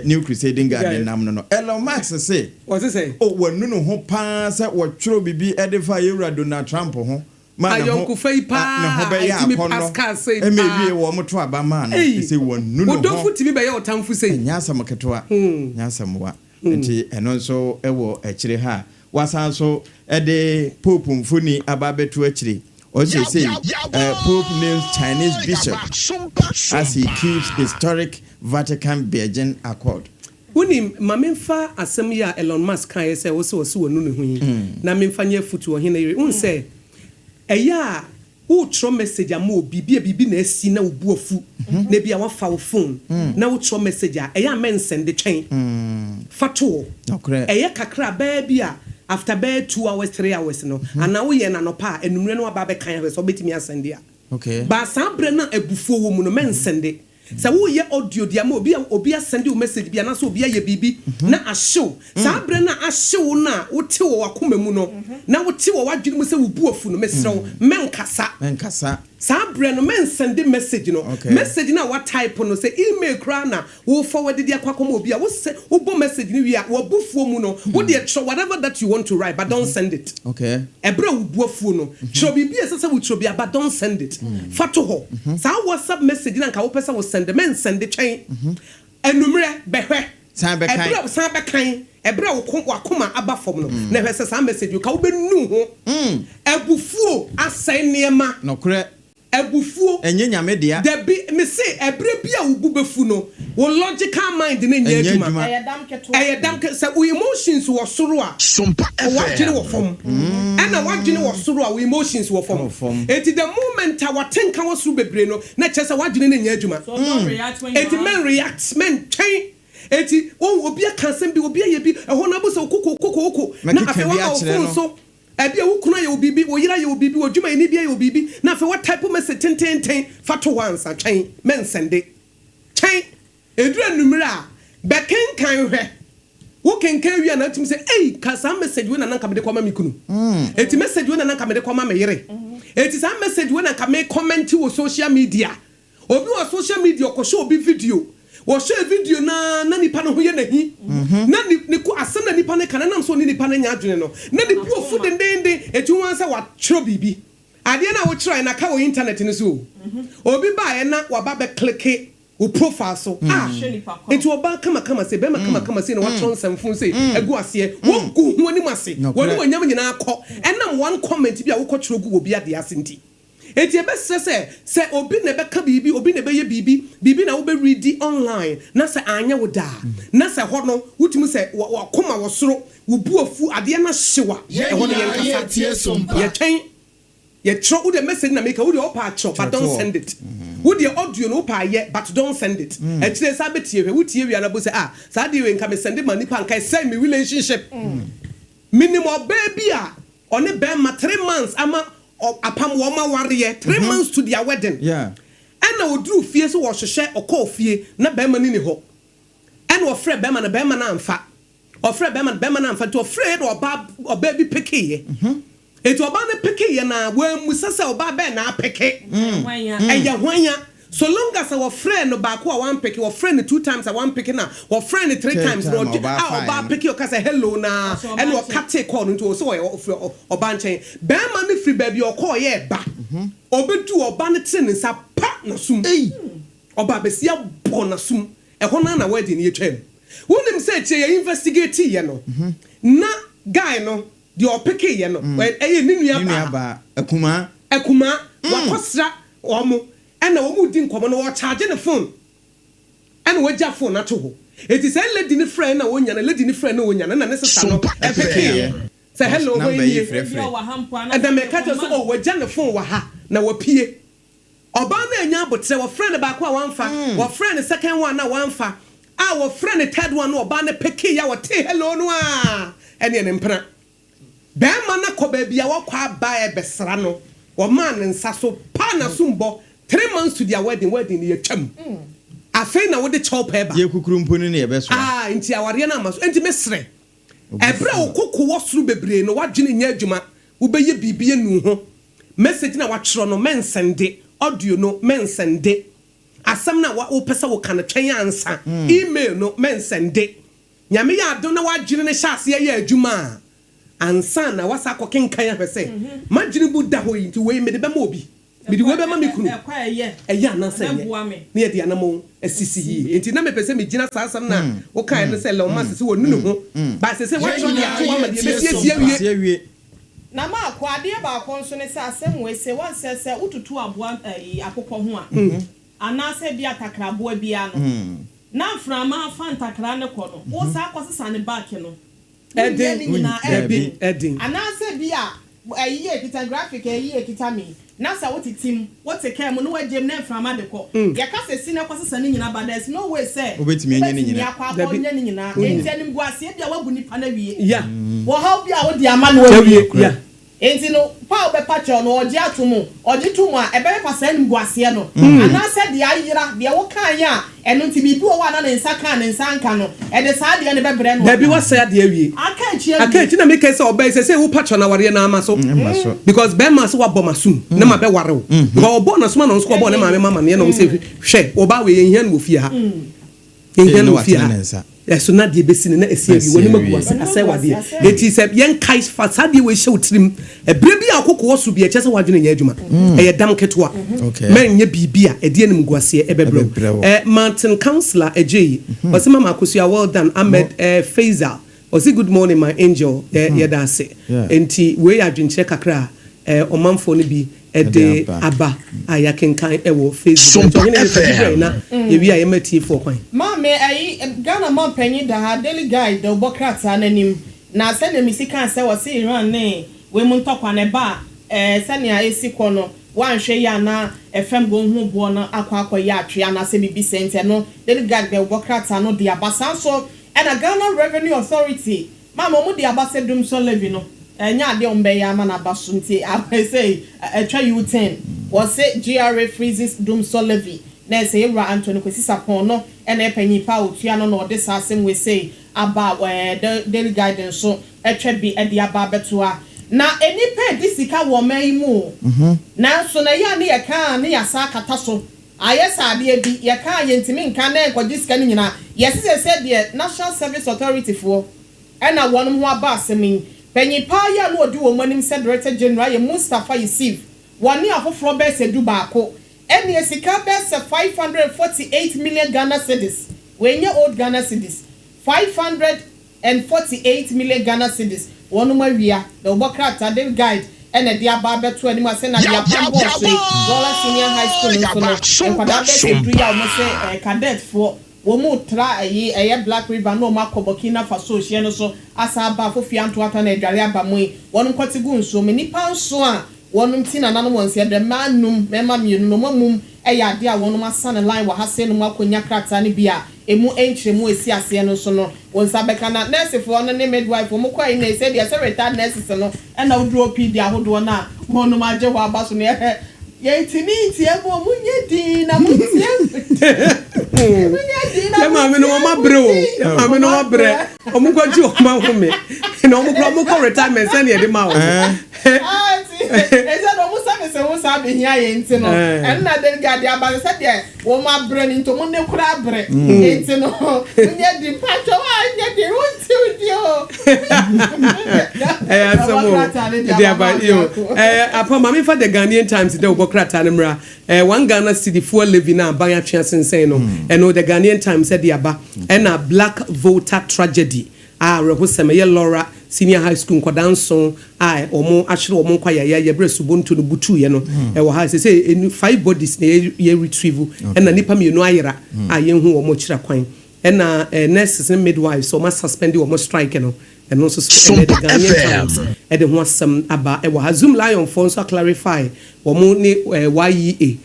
new crusading garden no. Elon Musk say. What's it say? Oh, when no ho pa say what tro bibi edify Eura Donald Trump ho. Man ayonku fei pa. Na ho be ya Pascal say. E me wie wo mo to aba man no. He say won no. Odonfu timi be ya otamfu say. Nyasa maketo a. Nyasa mowa. Nti eno nso ewo akire ha. Wasan so ede pope mfuni aba betu akire. Also say Pope names Chinese bishop as he keeps historic Vatican Beijing Accord. Woni mamemfa asem ya Elon Musk kan say wo se wo nu ne hu na memfa nya futu o hena yire un say eya wo tro message am obibi na asi na obu afu na bia wa fa wo phone na wo tro message eya men send twen fato eya kakra ba bia after bed 2 hours 3 hours no and now we na no pa enumre no aba be kan so betimi asende a okay ba sabre na ebufuo wo mu no men sende sa wo ye audio dia ma obi asende wo message bia na so obi aye bibi na ahyew sabre na ahyew na wo te wo wakoma mu no na wo te wo wadwene mu se wo bu afu no mesrew menkasa sabre no men send message no message na what type no say email kra na wo forward dia kwakoma obi a wo se wo bo message ni wi a wo bufuo mu no wo de whatever that you want to write but don't send it okay ebra wo bufuo no chobi bi ese wo chobi but don't send it fato ho sa WhatsApp message na nka wo pesa wo send men send it twen enumre behwe san be kan ebra wo wakoma aba fom no na hwese sa message ka wo benu ho ebufuo asai niema no kure ebufuo enye nyame dia there be me say ebre bia wo bubefu no wo logical mind na nya adwuma eyedam say we emotions wo soro a Sompa wadwene wo fom na wadwene wo soro a we emotions wo fom eti the moment a watenka wo soro bebre no na chese wadwene na nya adwuma eti men react men train eti obi aka sem bi obi aye bi ehon na bo se kokoko na afi wa wo so ebi e wukuna ye obibi wo yira ye obibi wo dwuma ni bia ye obibi na afi what type message ten fato once atwen men sende twen edura numera a beken kan hwe wo kenkan wi na tim say eh ka sa message we na nanka me de kwama me kunu eti message we na nanka me de kwama me yire eti sa message we na nanka me comment wo social media obi wo social media ko show obi video wo share video na nipa no hoye nahi na ni ko asem na nipa ne kana nam so ni nipa ne nya adwene no na di bio fu dendende etu wan say wa chiro bibi ade na wo chiro na ka wo internet ni so obi ba e na wa ba be click wo profile so etu oba kama say be kama say na wa chiro nsɛmfo say egu ase wo gu ho ani mase wo ni wanyam nyina akɔ enam one comment bi a wo kɔ chiro gu obi ade asenti eti ebe se obi na be ka bibi obi na be ye bibi na wo be read online na se anya wo da na se ho no wutumi se wa koma wo soro wo buafu ade na hyewa e ho no ye nkasa ye twen ye tro wo the message na make wo the opa cho but don't send it wo the audio no opa ye but don't send it e kire sa betie hwe wo tie wi na bo se sa de we nka me send ma nipa nka say me relationship minimum baby a one be ma 3 months ama apam wo ma warrior 3 months to their wedding and na oduru fie so wo hwehwe okọ fie na be ma ni ho and wo frɛ be ma na amfa o frɛ be ma na amfa to frɛ do oba bi pekeye etu oba na pekeye na wa musasa oba be na peke eya hwanya so long as our friend no back wa one pick, your friend 2 times, one picking now, or friend 3 times, no, our pick your casa hello now, and your cat take call into so or banchain. Bear money free baby or call ye back. Or be to or bannetin is a partner soon. Or babesia born soon. A honana wedding ye chain. When him said ye investigate ye no. Na guy no, your picky ye no. When a ninia akuma wakosra omo. And a woman didn't come on or charging the phone. And we just phone at all. It is a lady in friend, a woman, a lady in friend, and a necessary. Say hello, and then make cut us all. We're just the phone. Waha, now we're P. Obana and Yabut say, our friend about one fa, our friend the second one, now one fa. Our friend the third one, or Bana Peki, our tea, hello, noir, and an emperor. Bamana Kobe, our qua by a besrano, or man and sasso, pana sumbo. 3 months to their wedding ye cham. I say na wo de chop eba. Ye kukurumpo ni e beso. Nti aware na maso. Nti mesre. Ebra okoko wo suru bebre no wadwene nya adwuma. Wo be ye bibie nu ho. Message na watchro no men sende. Audio no men sende. Asam na wo pesa wo kan twen ansa. Email no men sende. Nyame ya do na wadwene ne hyase ye adwuma. Ansa na wasa kokenkan ahwese. Madwene bu da ho yi nti we me de be ma obi. Bidi we be ma me kunu eya na se ye na ye de anamo asisi yi enti na me pese me gina sasam na wo kan no se le o ma se wo nunu ho ba se wa tro de ato ma de be sie wie na ma akwa ade ba akon so ne se asem we se wan se ututu aboa akokọ ho a ana se bia takraboa bia no na frama fa ntakra ne kọ no wo sa akosesa ne back no edin ana se bia ayi kita graphic ayi kita me na sa what team what take care mo no wajem na frama de ko ya ka se sine kwasesa ne nyina ba there's no way say obetimi anya ne nyina ya kwa bo nya ne nyina enti anim guase bia wagu nipa na wie ya wo how bia wo di ama no wie ya enti no pa obe pacho no oje atomo oje tumu a ebe pasa anim guase no ana se de ayira de wo kan ya eno nti bibi wo wa na ne nsa kan ne nsa nka no e de sa de ne bebre no da bi wasa de awie aka na make say obe say wo pacho na ware na ama so because be ma so wa bomasum na ma be ware wo because obo na so na nso obo na ma me mama ne no say hwe oba we yen hian wo fie ha yen hian wo fie ha so na de be sine na esie wi woni magu asai wade eti se yen kai fasade we hye wotrim ebre bi akoko wo so bi eche se wadwene nya adwuma eye dam keto a men nya bibia e de anim guase e bebro Martin counselor eje was mama akosua well done Ahmed Faisal was good morning my angel ye da se enti we adwenche kakra omanfo no bi ede aba ayakenkan ewo Facebook so hene be na ewi ayemati for kwan ma me Ghana man panyi da ha daily guide the bokrata nanim na se na misika se wo se Iran ne we mu ntokwa ne ba se ne esiko no wanhwe ya na FM go hu bo no akwa ya atwe na se bibi sente no daily guide the bokrata no de abasa so and a Ghana Revenue Authority mama mu de abasa dum so levy no nya de ombe ya ma na basunti I say try you 10 was say GRA freezes dum so levy na say Ebra Anthony Kwesi Sapon no and e panyi pa otua no no this asem we say about daily guidance so try be e de aba betoa na enipa disika wo mai mu na so na ya ne yaka ne yasa kata so ayesa de bi yaka yentimi nka na enkwajisika ni nyina yesese say the National Service Authority for na wonum ho aba asemi panyi pa ya no odi wo manim said Director General ye Mustafa Yusuf woni afoforo be se du baako ene esika be se 548 million Ghana cedis wenye old Ghana cedis 548 million Ghana cedis wonum awia the obokrata David guide ene dia ba beto ani ma se na dia pambo so Dollar Senior High School so no enkwada be se du ya mo se cadet for wo mu tra eye Black River no makobokina Faso hye no so asaba fofia ntoata na adware abamoi wonum kwatigu nso me nipa nso a wonum ti na nanom wonse de manum mema mienu no mamum eya ade a wonum asane line wa hase no makonya krata ne bia emu enchiremu esi ase no so no wonsa beka na nurse fo no ne midwife mo kwa ina ese dia se retired nurses no na udro PD ahodo na wonum aje wa abaso ne ye tini ti ebo munye di na munye Mama no ma bro mama no ma bre omukwaji o ma home na omukwa retirement send ye de ma o eza no musa me se musa be hia ye nti no en na den gade aba se de wo ma bre ni to mo ne kura bre nti no munye di pacho wa nye di unti udi o asamo de aba yo apa mama fa the Ghanaian Times de obokrata ne mra one Ghana city for living na ban atwe sensen no eno the Ghanaian Times said the aba and a black voter tragedy rehoseme Laura Senior High School nkodanso omo ahire omo kwa ya bre subonto no butu ye no wo ha say 5 bodies na ye retrieve and na nipa mienu ayera yehu omo kira kwan and na nurses and midwives so must suspend omo strike no and also the Ghanaian Times e de ho asem aba e wo ha Zoom Lion for so clarify omo ni YEA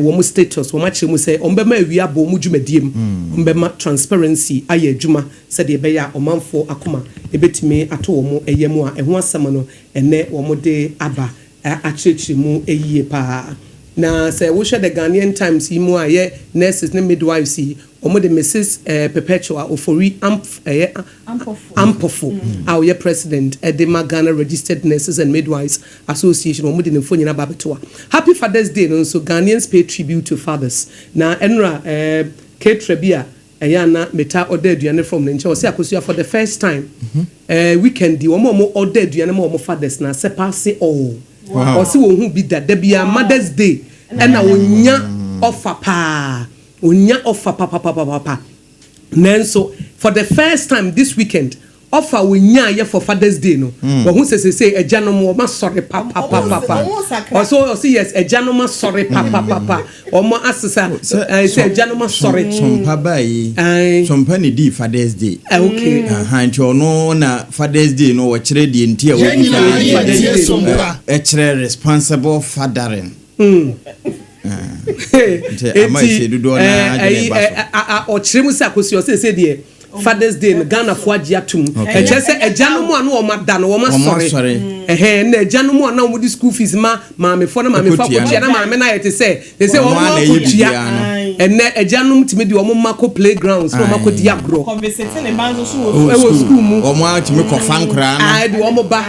womu status wo machi mu say ombema awia bo mu dwumadiem ombema transparency aye adwuma se de be ya omanfo akoma ebetime ato wo mu eyemu a eho asam no ene wo mu de aba achechiri mu eyie pa na say wo hwe the Ghanaian Times mu aye nurses ne midwives omo de Mrs Perpetua Ofori Ampofo our president at the Ghana Registered Nurses and Midwives Association omo de nemfo nyina babetoa happy Father's Day no so Ghanaians pay tribute to fathers na enra Ketrebia ayana meta order aduane from nche o say akosua for the first time weekend di omo order aduane mo fathers na sepase all o si wo hu bi da bia Mother's Day na onya offer pa onya offer papa nanso for the first time this weekend offer onya ye for Father's Day no but who say ejanom o ma sorry papa also say yes ejanom sorry papa o mo asesa say ejanom sorry sompa bai sompa ni di Father's Day okay nti ono na Father's Day no wo kire di nti a wo e kire responsible fathering ochiremu se akosio se de Father's Day Ghana fo agye atum e che se ejanom anu o mada no wo ma sori na ejanom anu o di school fees ma me fo na ma me fa ko tia na ma me na yete se they say wo ma ko tia ene ejanom timi di wo ma ko playgrounds no ma ko di agro conversation e banzo so wo school mu wo ma timi ko fan kra na di wo mo ba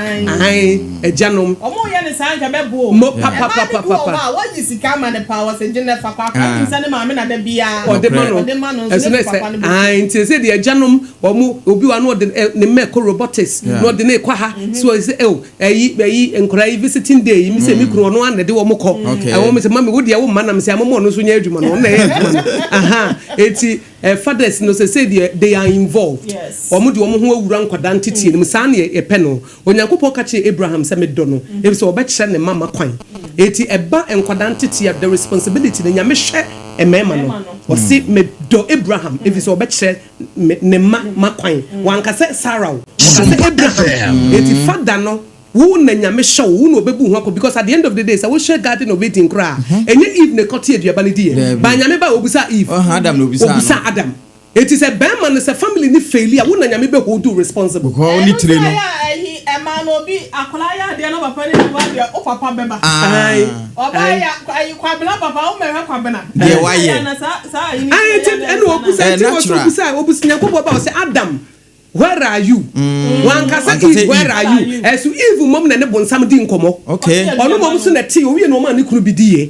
ejanom o mo ye ne san ka be bo mo papa wa yi sika ma ne power se jene fa kwa ka insane ma me na da bia o de mano so ne say say the ejanom omo obi wa no de ne meko robotics no de ne kwa ha so say eyi enkora visiting day mi say mi kuro no an de wo mo ko wo me say mama wo de wo manam say amamo no so nya adwuma no na adwuma aha eti fathers no say they are involved. Yes. Omo de omo ho awura nkwadaa ntete ne msa na e pe no. Onyankopon ka che Abraham say me do no. E so obekye ne mama kwan. Eti eba nkwadaa ntete the responsibility ne nyame hwe emema no. O si me do Abraham if so obekye ne mama kwan. Wanka say Sarah. Wanka say Abraham. Eti father no who na nyame show who no bebu ho because at the end of the day say we share garden of waiting cry enye Eve ne kote aduaba ne die ba nyame ba obusa Eve Adam no obusa Adam it is a bad man is a family ni failure who na nyame be hold you responsible ko ni tire no e ma no bi akola ya de no papa ni wa de o papa beba ai oba ya kwabena papa o mehwe kwabena de waye na sa yi ni ai enu obusa obusinya ko ba say Adam where are you? One can say where are you? As you evil mom na ne bonsam di nkomo. Okay. Ono mom so na ti o wie no ma ne kunu bi die.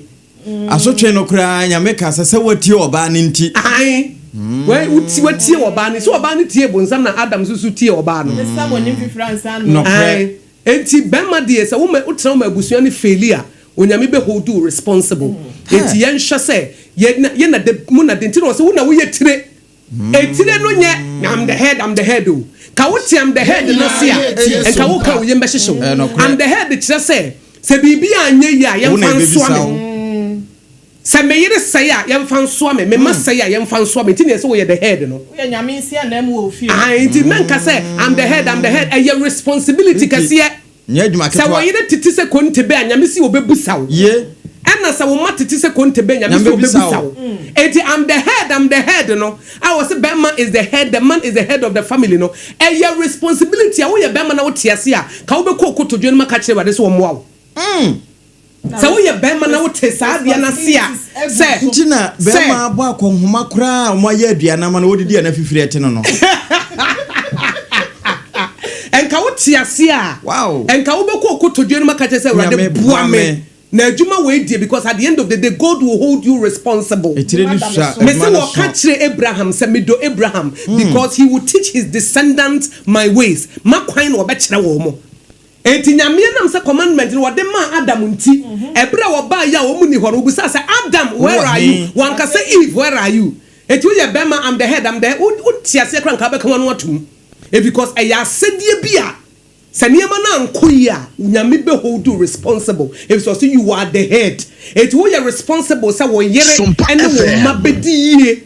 Asotwe no kra nyame ka se wati oba ne nti. Ai. Where wati oba ne so oba ne tie bonsam na Adam so tie oba no. Some one in France and no. Ai. Enti bema die se wo ma utra ma abusua ne failure. Onyame be hold you responsible. Enti yen hwe se ye na de mu na de nti no se wo na wo ye tire. Etire no nye I'm the head oh ka wuti I'm the head no sia en ka wo ka wo yembe hyehyw I'm the head kire se bibi anye ya yemfa nso ame se meyire se ya yemfa nso ame me ma se ya yemfa nso ame tini se wo ye the head no we nyame sia na mu ofie nti men ka se I'm the head e your responsibility ka se nya adwuma ketwa se wo yire titi se konte be anyame si obebusaw ye na sa wo matiti se konte be nyame si obebusaw eti I'm the head no I was say Bema is the head the man is the head of the family no your responsibility a wo ye Bema na wo tiase a ka wo be kokotodwe no maka kire wade se wo moa wo sa wo ye Bema na wo tesa dia na se a se ntina Bema abo akonhoma kura mo ya aduana ma na wodidi na fifiri ete no enka wo tiase a wow enka wo be kokotodwe no maka kire se wade bua me na adwuma we die because at the end of the day God will hold you responsible. Me say what catch Abraham say me do Abraham because he will teach his descendants my ways. Ma kwan no obekere wo mo. Enti nyame nam say commandment no de ma Adam nti ebre wo ba ya wo mu ni horo obusa say Adam where are you? One can say Eve where are you? Eti wo ye Bema I'm the head I'm the utiase kran ka be kan no atum. Because eya sedie bia Saniema na nkoya nyame be hold you responsible if so you are the head it who you responsible say wo yere and wo mabedi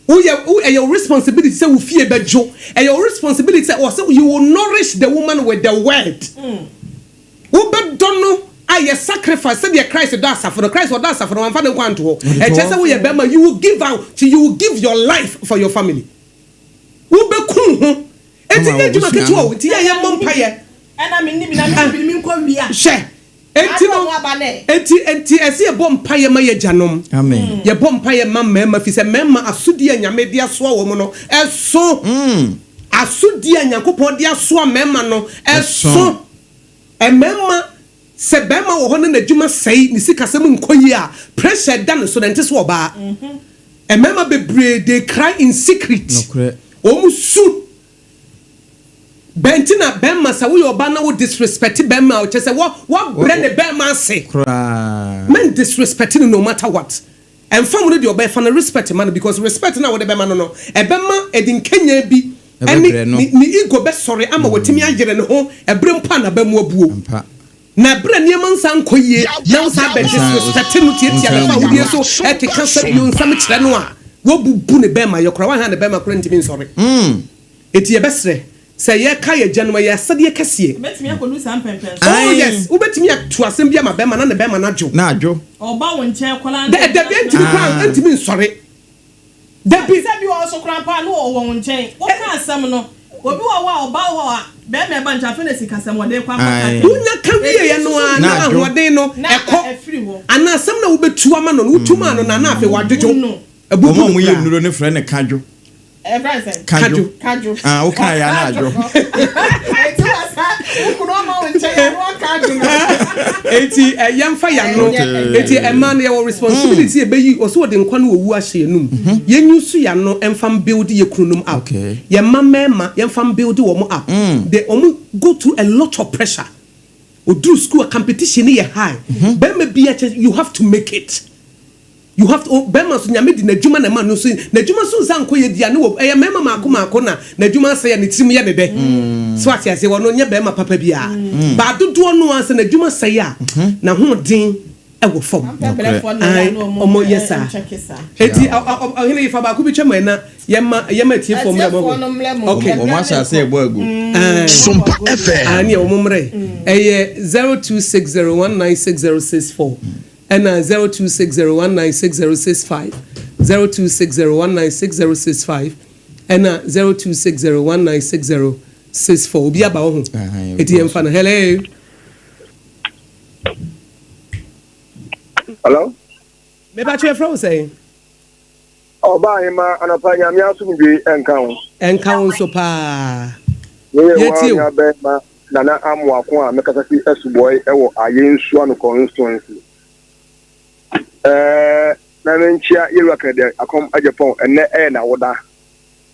who your responsibility say wo fie bejo and your responsibility say you will nourish the woman with the word who be don't I sacrifice say the Christ does for the Christ or does for one father kwanto e chese wo ye bema you will give out you will give your life for your family who be kun eti ne juma ketu o ti ya mompaye ena me ni na mi nko wia she eti no eti esi e bompaye ma ye janom amen ye bompaye ma mema fi se mema asudi anyame dia so wo mo no eso asudi anyakopon dia so mema no eso mema se bema wo ho na juma sei ni sikasem nkoyi a pressure dan so nte so oba mema bebre they cry in secret o musu Bentina Bema sa wo yoba na wo disrespect Bema o chese what brand the Bema say men disrespecting no matter what and family the oba fa na respect man because respect na wo the Bema no e Bema edin Kenya bi ni ego be sorry ama watimi agere ne ho ebre mpa na Bema abuo na bre ne man san koyie na sa be disrespect no tietia na fa wo die so e ke kansa bi nsam kire no a wo bubu ne Bema yokra wa ha ne Bema kora ntimi sorry eti e besre say ye kaya janwa ye sade kese betimi akonu san pempen oh yes wo betimi atu asem bia ma bema na ne bema na dwo oba won chen kola na da bi ntimi kwa ntimi nsore da bi sabi wo so kran pa no wo won chen wo ka asem no obi wa oba wo a bema ba ncha fe na sikasem wo de kwa maka unya ka wie ye no a na ahoden no ekọ ana asem na wo betu ama no wo tuma no na na afi wadwodwo ebubu mo ye nuro ne frɛ ne kadwo Kaju. Okay, ya na jo. Eti yamfa ya no. Eti a man your responsibility e be yi oso de nkwa no owu ahye enum. Yenyusu ya no emfam build ye kunum up. Ye mama yemfam build wo mo up. They go through a lot of pressure. Oduru school competition ye high. Be me be you have to make it. you have to bema so nyame di n'adwuma na ma no so n'adwuma so nsa nko ye dia ne wo eye mema maako na n'adwuma asa ya ne tirim ye ne de so atiase wo no nye bema papa bia ba dodo no asa n'adwuma sa ya na ho din e wo fom omo yesa eti ohene ifa ba ku bi twema na yema tie fom na mo okay o ma sha say ebo agu Sompa FM ani o mumre eye 0260196064 and 0260196065 0260196065 and 0260196064 obi aba ho eti emfa na hello hello me ba tue from say oba hima anapa nyame asumdwe enkan so pa yeti o be ma nana amwako a mekasa si esuboy ewo ayensu ano constituency na menchia yelwa kede akom ajepon enne na woda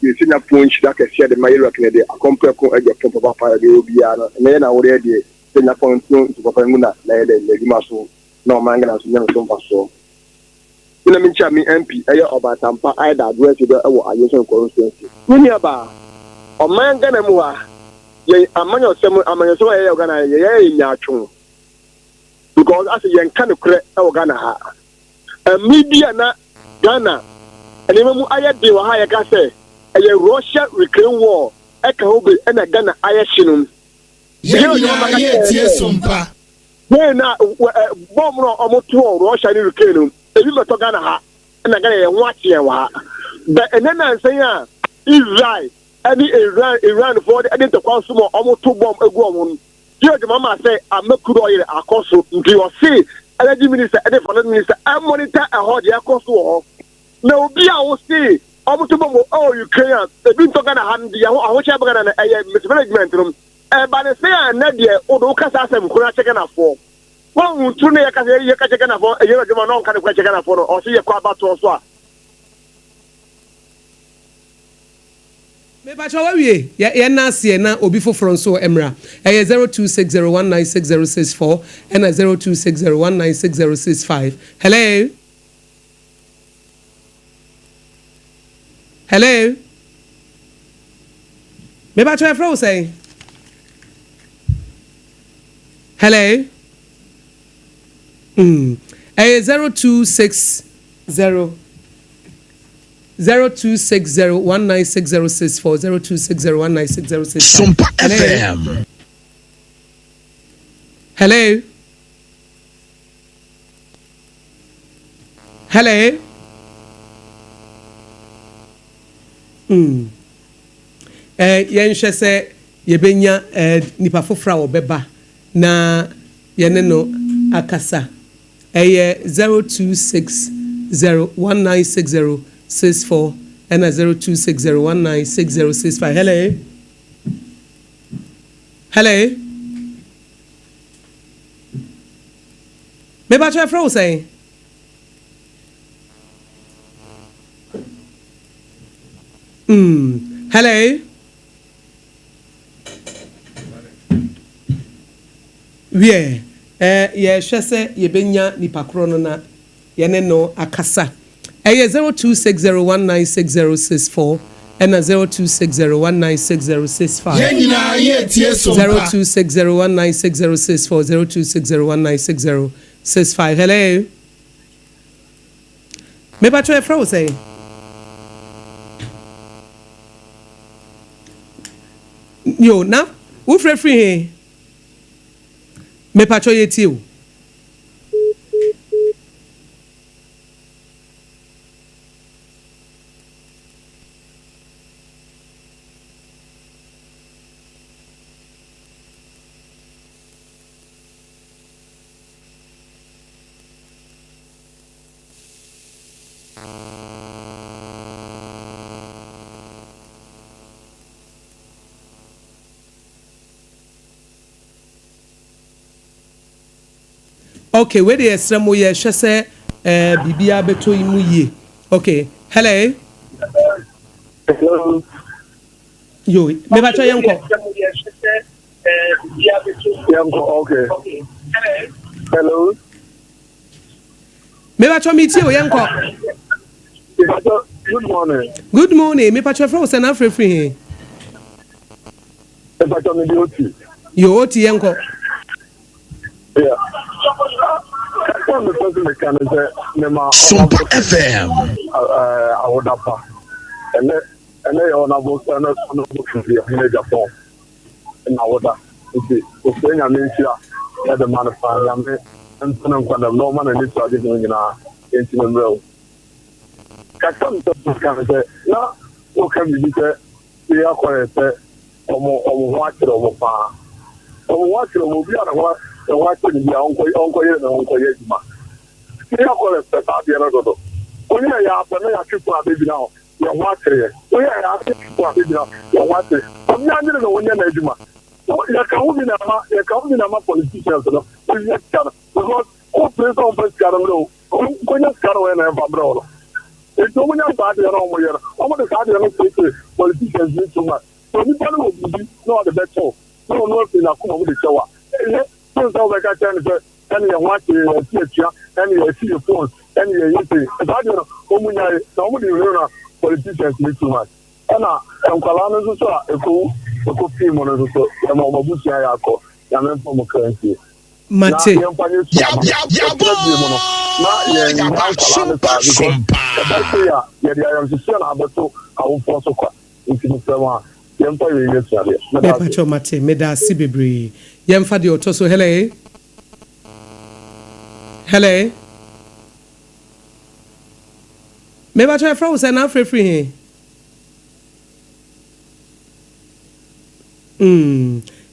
yesinya ponchi da kese de ma yelwa kede akom preko ajepon papa pa de obia no enne na wore de senya pontu to papa nguna na yele le dimaso no manga na so nyame so mpaso ina menchia mi MP obatampa aida address de ewo ayensu constituency ni aba o manga na mu a ye amanyo semu ye ogana ye nyatwo because as ye nka ne kure e ogana ha media na Ghana ene mu aye de wa ha ye ka se ye Russia Ukraine war e ka obe e na Ghana aye shinum ye tie sompa ye na bomb no omoto Russia ni Ukraine ebi meto Ghana ha e na Ghana ye nwache ye wa be ene na nsan a Israel any Iran for the identity consumer almost 2 bomb egu omun here the mama say amekuru oil akoso nti o say energy minister and finance minister I monitor a hold the akoso ho na obi a o say almost 2 bomb Ukraine e bi to Ghana hand ya ho che Ghana na mismanagement rum ba ne say na de o do kasa asem kura che Ghana for won tu ne ya ka che Ghana for e ye juma no ka ne kwa che Ghana for o say ye kwa bato so a me ba chawa wie ye na se na obi foforo nso emra 0260196064 and 0260196065 hello me ba chawa fro say hello 0260 0260196064 0260196065 Sompa FM hello yenhwe se yebenya nipa fofra obeba na yene no akasa 0260196064 and 0260196065 hello me ba try fro say hello yeah ye hwese ye benya nipa kro no na ye ne no akasa 0260196064 and 0260196065 yenina ye tie sompa 0260196064 0260196065 hello me ba try fro say yo na wo free here me pacho yeti o okay where the extremo ye hwese bibia beto imu ye okay hello yo me ba cho yanko okay hello Me ba cho me tie o yenko. Good morning. Good morning. Me pa cho fra o se na free he. Me pa cho me di oti. Yo oti yenko. Yeah. SOMPA FM. Awodapa. And you're not both and not in Japan. In Awoda. It's saying I mean, here, the man of family, and some kind of Norman and it's in our intimate room. Custom can say, no, what can be said? We are quite or watch it over far. Or watch it over the other one. The white thing is uncle Yema. We are going to set out the other. Only I have a people are baby now. You're watching. We are people are baby now. You're watching. I'm not going to win your Nejima. You're coming in politicians. Because all place on first Carolo, when you're Carol and Pablo. It's no one else out there on my almost the politicians need too much. So you will be not the best. No, not in a cool with the shower. And you watch your teacher, and you see your phone, and you see. I don't know, somebody learn politicians need too much. And I'm Kalana, a cool team on the so, and I'm a Bushia, and I'm from a currency. Mate. Me pacho mate me da si bebre yemfa de otoso hele me pacho e fra wo se na free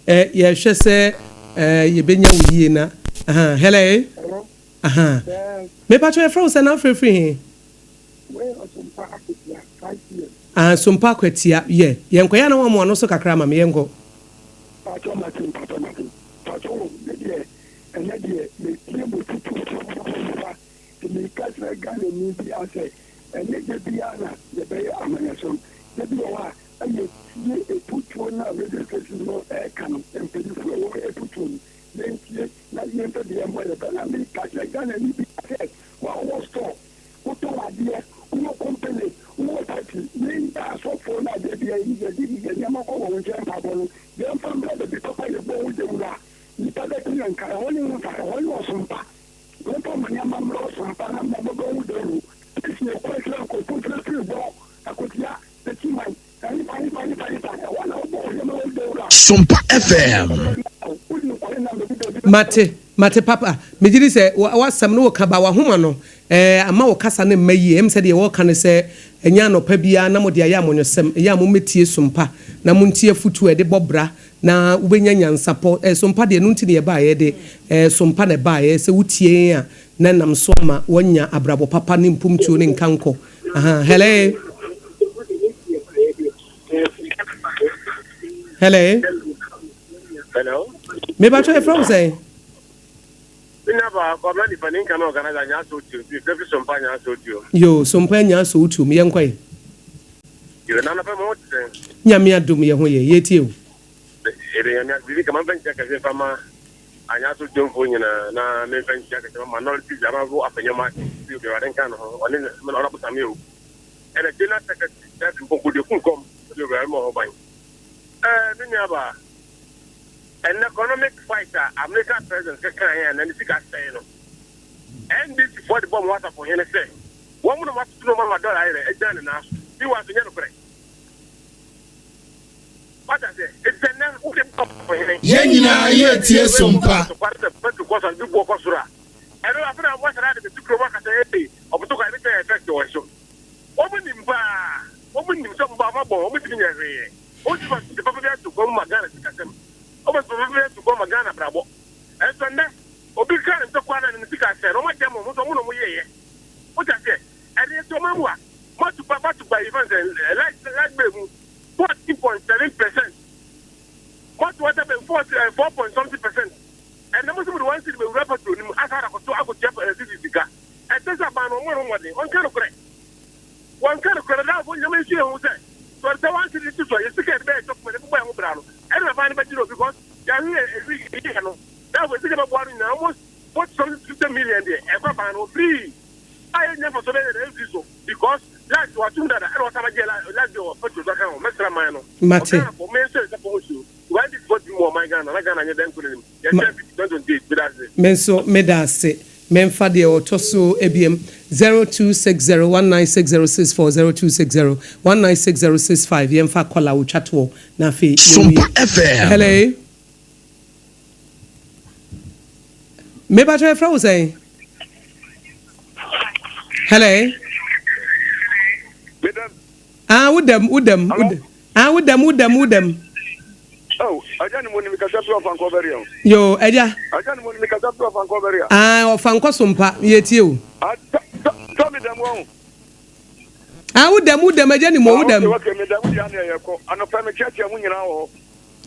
he ye hwe se ye benya wuye na hele me pacho e fra wo se na free he SOMPA kwatia ye yenko ya na wo mo no so kakra ma me yenko pacho matin pacho de ene de me tiempo tutu me kasa gane ni bi ase ene de biana de be amanaso de bi wa aye tie eputu na registration no e kanu empedi fu wo eputu then tie na yento de mo de na me kasa gane ni bi ase wa wo store wo to wa de wo company wo party ni ta so for na de bi yi de ni ma ko wo nje pa bo de fam de bi to pa ye bo de ura ni ta de ni an kara woni mo fara woni o SOMPA wo to ma nya ma mro SOMPA na mo bo wo de ru ti ni ko kla ko pu tra tri bo akotia de ti mai ani pani wa na bo ye mo de ura SOMPA FM. Mate papa me diri se wasam no ka ba wa homa no ama wo kasa ne mayi em se de wo ka ne se enya no pa bia na mo de aya amonyosem ya mo metie SOMPA na mo ntie futu e de bobra na ubenya nyansapo SOMPA de no nti ne ba ye de SOMPA ne ba ye se wutie a na nam so ma wonya abrabo papa ne mpumtuo ne nkanko hele me ba try from say Never, but many people can organize a so to every SOMPA nya so to yo SOMPA nya so to me yankwai you na na pa mo nya me adum ye ho ye tie o ere nya bi ka man ban check ka fama anya so to fo nyina na me ban check ka ma no ti jama go afanya ma ti ke wa den kan ho oni me no ra buta me o ere dina secretary that ko de kun kom de wa mo ban dunya ba an economic fighter American president can and then the say no and this for the bomb water for him say one would want to know my dollar a done now he was in your what I say it's a nan who can come for him Yenina ye tie SOMPA to cause and do cosura I don't have to watch that to grow back at the of to get effect or so woman in some baba bomb with me what was the papa to come magana to over to go magana bravo and so now obi kan to kwana ni sika se no ma jamo mo so mo no mo ye what I say and it's to mamwa mo to papa to buy events like be 40.7% what be 4.something%. And the most of the ones that we refer to him as I go to sika and this about no more one kind of correct that when you mention who say so the one to this so you get better to the boy who brano and I find because that was thinking about almost 50 million there. Ever ban free. so so because last what you that I don't have a last your photo that kind of Mr. Mano. Mate. For me, so suppose you. Why did what more my gun? I got an then put him. Don't date with us. Menso medase. Memfa de otoso ebiem 0260196064 0260196065 yemfa kola wo chatwo na fe Sumpa FM. Hello. Me ba try from say. Hello. Udem. Oh, I don't want to catch up on Coverio. Yo, Eja. I don't want to catch up on Coverio. Of Fanko Sumpa, yet you. Tell me them wrong. Udem, Ajani Modem. I'm a family church, I'm winning now.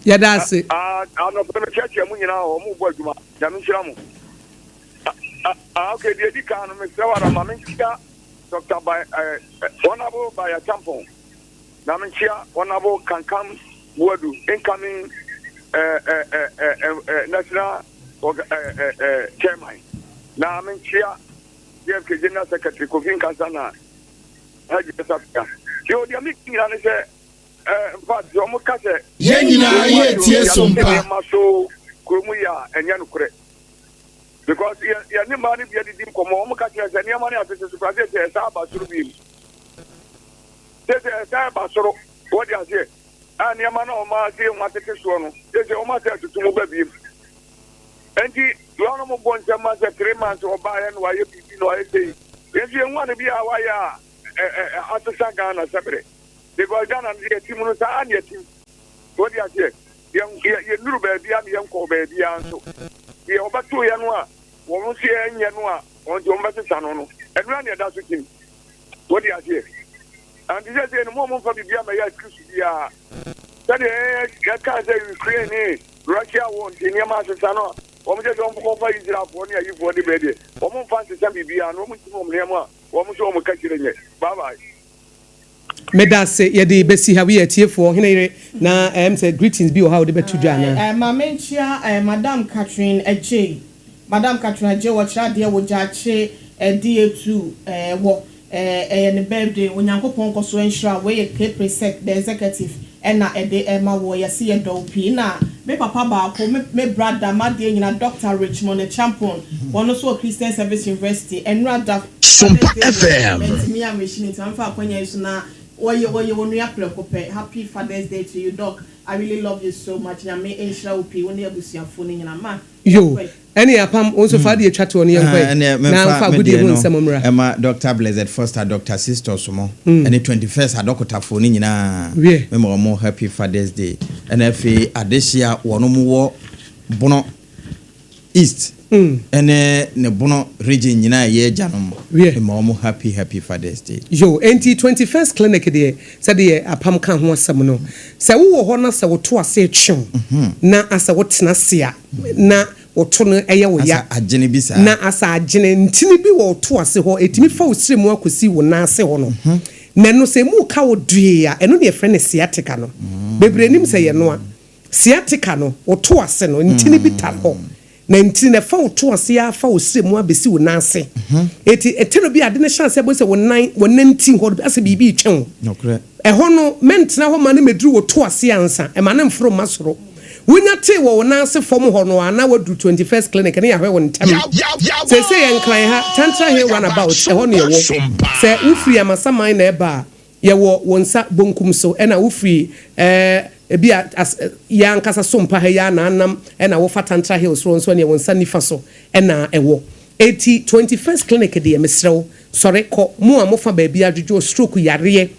Yeah, that's it. I'm a family church, I'm winning now. Move what you want. Yamushamu. Okay, the economy, Mamma, Doctor by honorable by a tampon. Naminchia, honorable can come. Wadu incoming national chairman. Now I'm in Chia, the General Secretary Kofi Kansana. You are making an answer. But Yomokase, Yenina, yes, Maso, Kurumuya, and Yanukre. Because you're money, you're the dim Komokase, and your money as a supervisor, there's a Basurbi. There's a Basoro. What you say? And Yamano Masi, Matisuano, there's a Omasa to move a beam. And the Lonomo Bonsa Masa 3 months or by and why you know I say. Yes, you want to be our wire at the Sagana separate. They go down and the Timusa and yet. What do you say? You knew baby, young call baby, and so. You over 2 Yanua, won't see any Yanua on your Massano, and run your dance with him. What do you say? And this is the moment for the Biamaya Christia. That I can't say Ukraine, Russia won't in Yamasano. One don't offer is up 1 year for the baby. One fancy some Bibia, no much more Nema, one much more catching it. Bye bye. Medase yedi besi ha we atie for henere na said greetings be how the betu jana ma menchia Madam Catherine Eje watch ra de wo jache DA2 wo ne birthday onyankopon koso ensure we K-Presec the executive na ma wo yesi ye do pi na me papa ba ko me brother ma de nyina Dr. Richmond Champion one so Christian Service University enrada Sumpa FM me am machine to amfa akwanya isu na happy Father's Day to you, Doc. I really love you so much. Na me ensure upi woni abusuafo ni nyina ma. Yo, any apam also fa de chat on here na fa good evening samomra. Emma Dr. Blessed Foster Dr. Sister Somo. Any 21st adokotafo ni nyina. Me mo happy Father's Day. And if adesia wono mu wo bono East. Ene ne bono region nyina ye janom. Me happy Father's Day. Yo, enti 21st clinic there said the apam kan ho asam no. Se wo ho na se wo to ase twon. Na asa wo tena sia. Na wo to no eye wo ya. Asa agene bi sa. Na asa agene ntini bi wo to ase ho etimi fa wo sire mu akosi wo na ase ho no. Na no se mu ka wo due ya eno ne friend sciatica no. Bebre nim se ye no a. Sciatica no wo to ase no ntini bi ta ho. Na ntini na fa wo to ase ya fa wo sire mu abesi wo na ase. Eti eteno bi ade ne chance ebo se wo 19 ho ase bibi twem. No correct. Eho no mentena ho ma ne medru wo to ase ansa e ma ne mfro masoro. Wunya te wo na ase fom ho no ana wadu 21st clinic ne ya hwe won tam. Se yen kran ha tantra he run about eho ne yewo. Se ufri amasaman na eba yewo wonsa bonkum so e na ufri ebi ya nkasa sompa ha ya na anam e na wo fatantra hills ro so ne wonsa nifa so e na ewo 21st clinic de mesrew sore ko mu amofa ba bia adwo stroke yare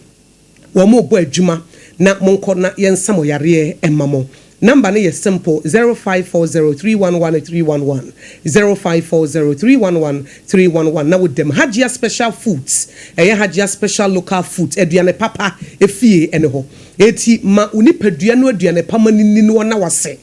wo mo bo adwuma na monko na yensa mo yare emamo number ne is simple 0540311311 0540311311 na with them Hajia special foods Hajia special local foods aduane papa efie ene ho eti ma unipadua no aduane pama nini no na wase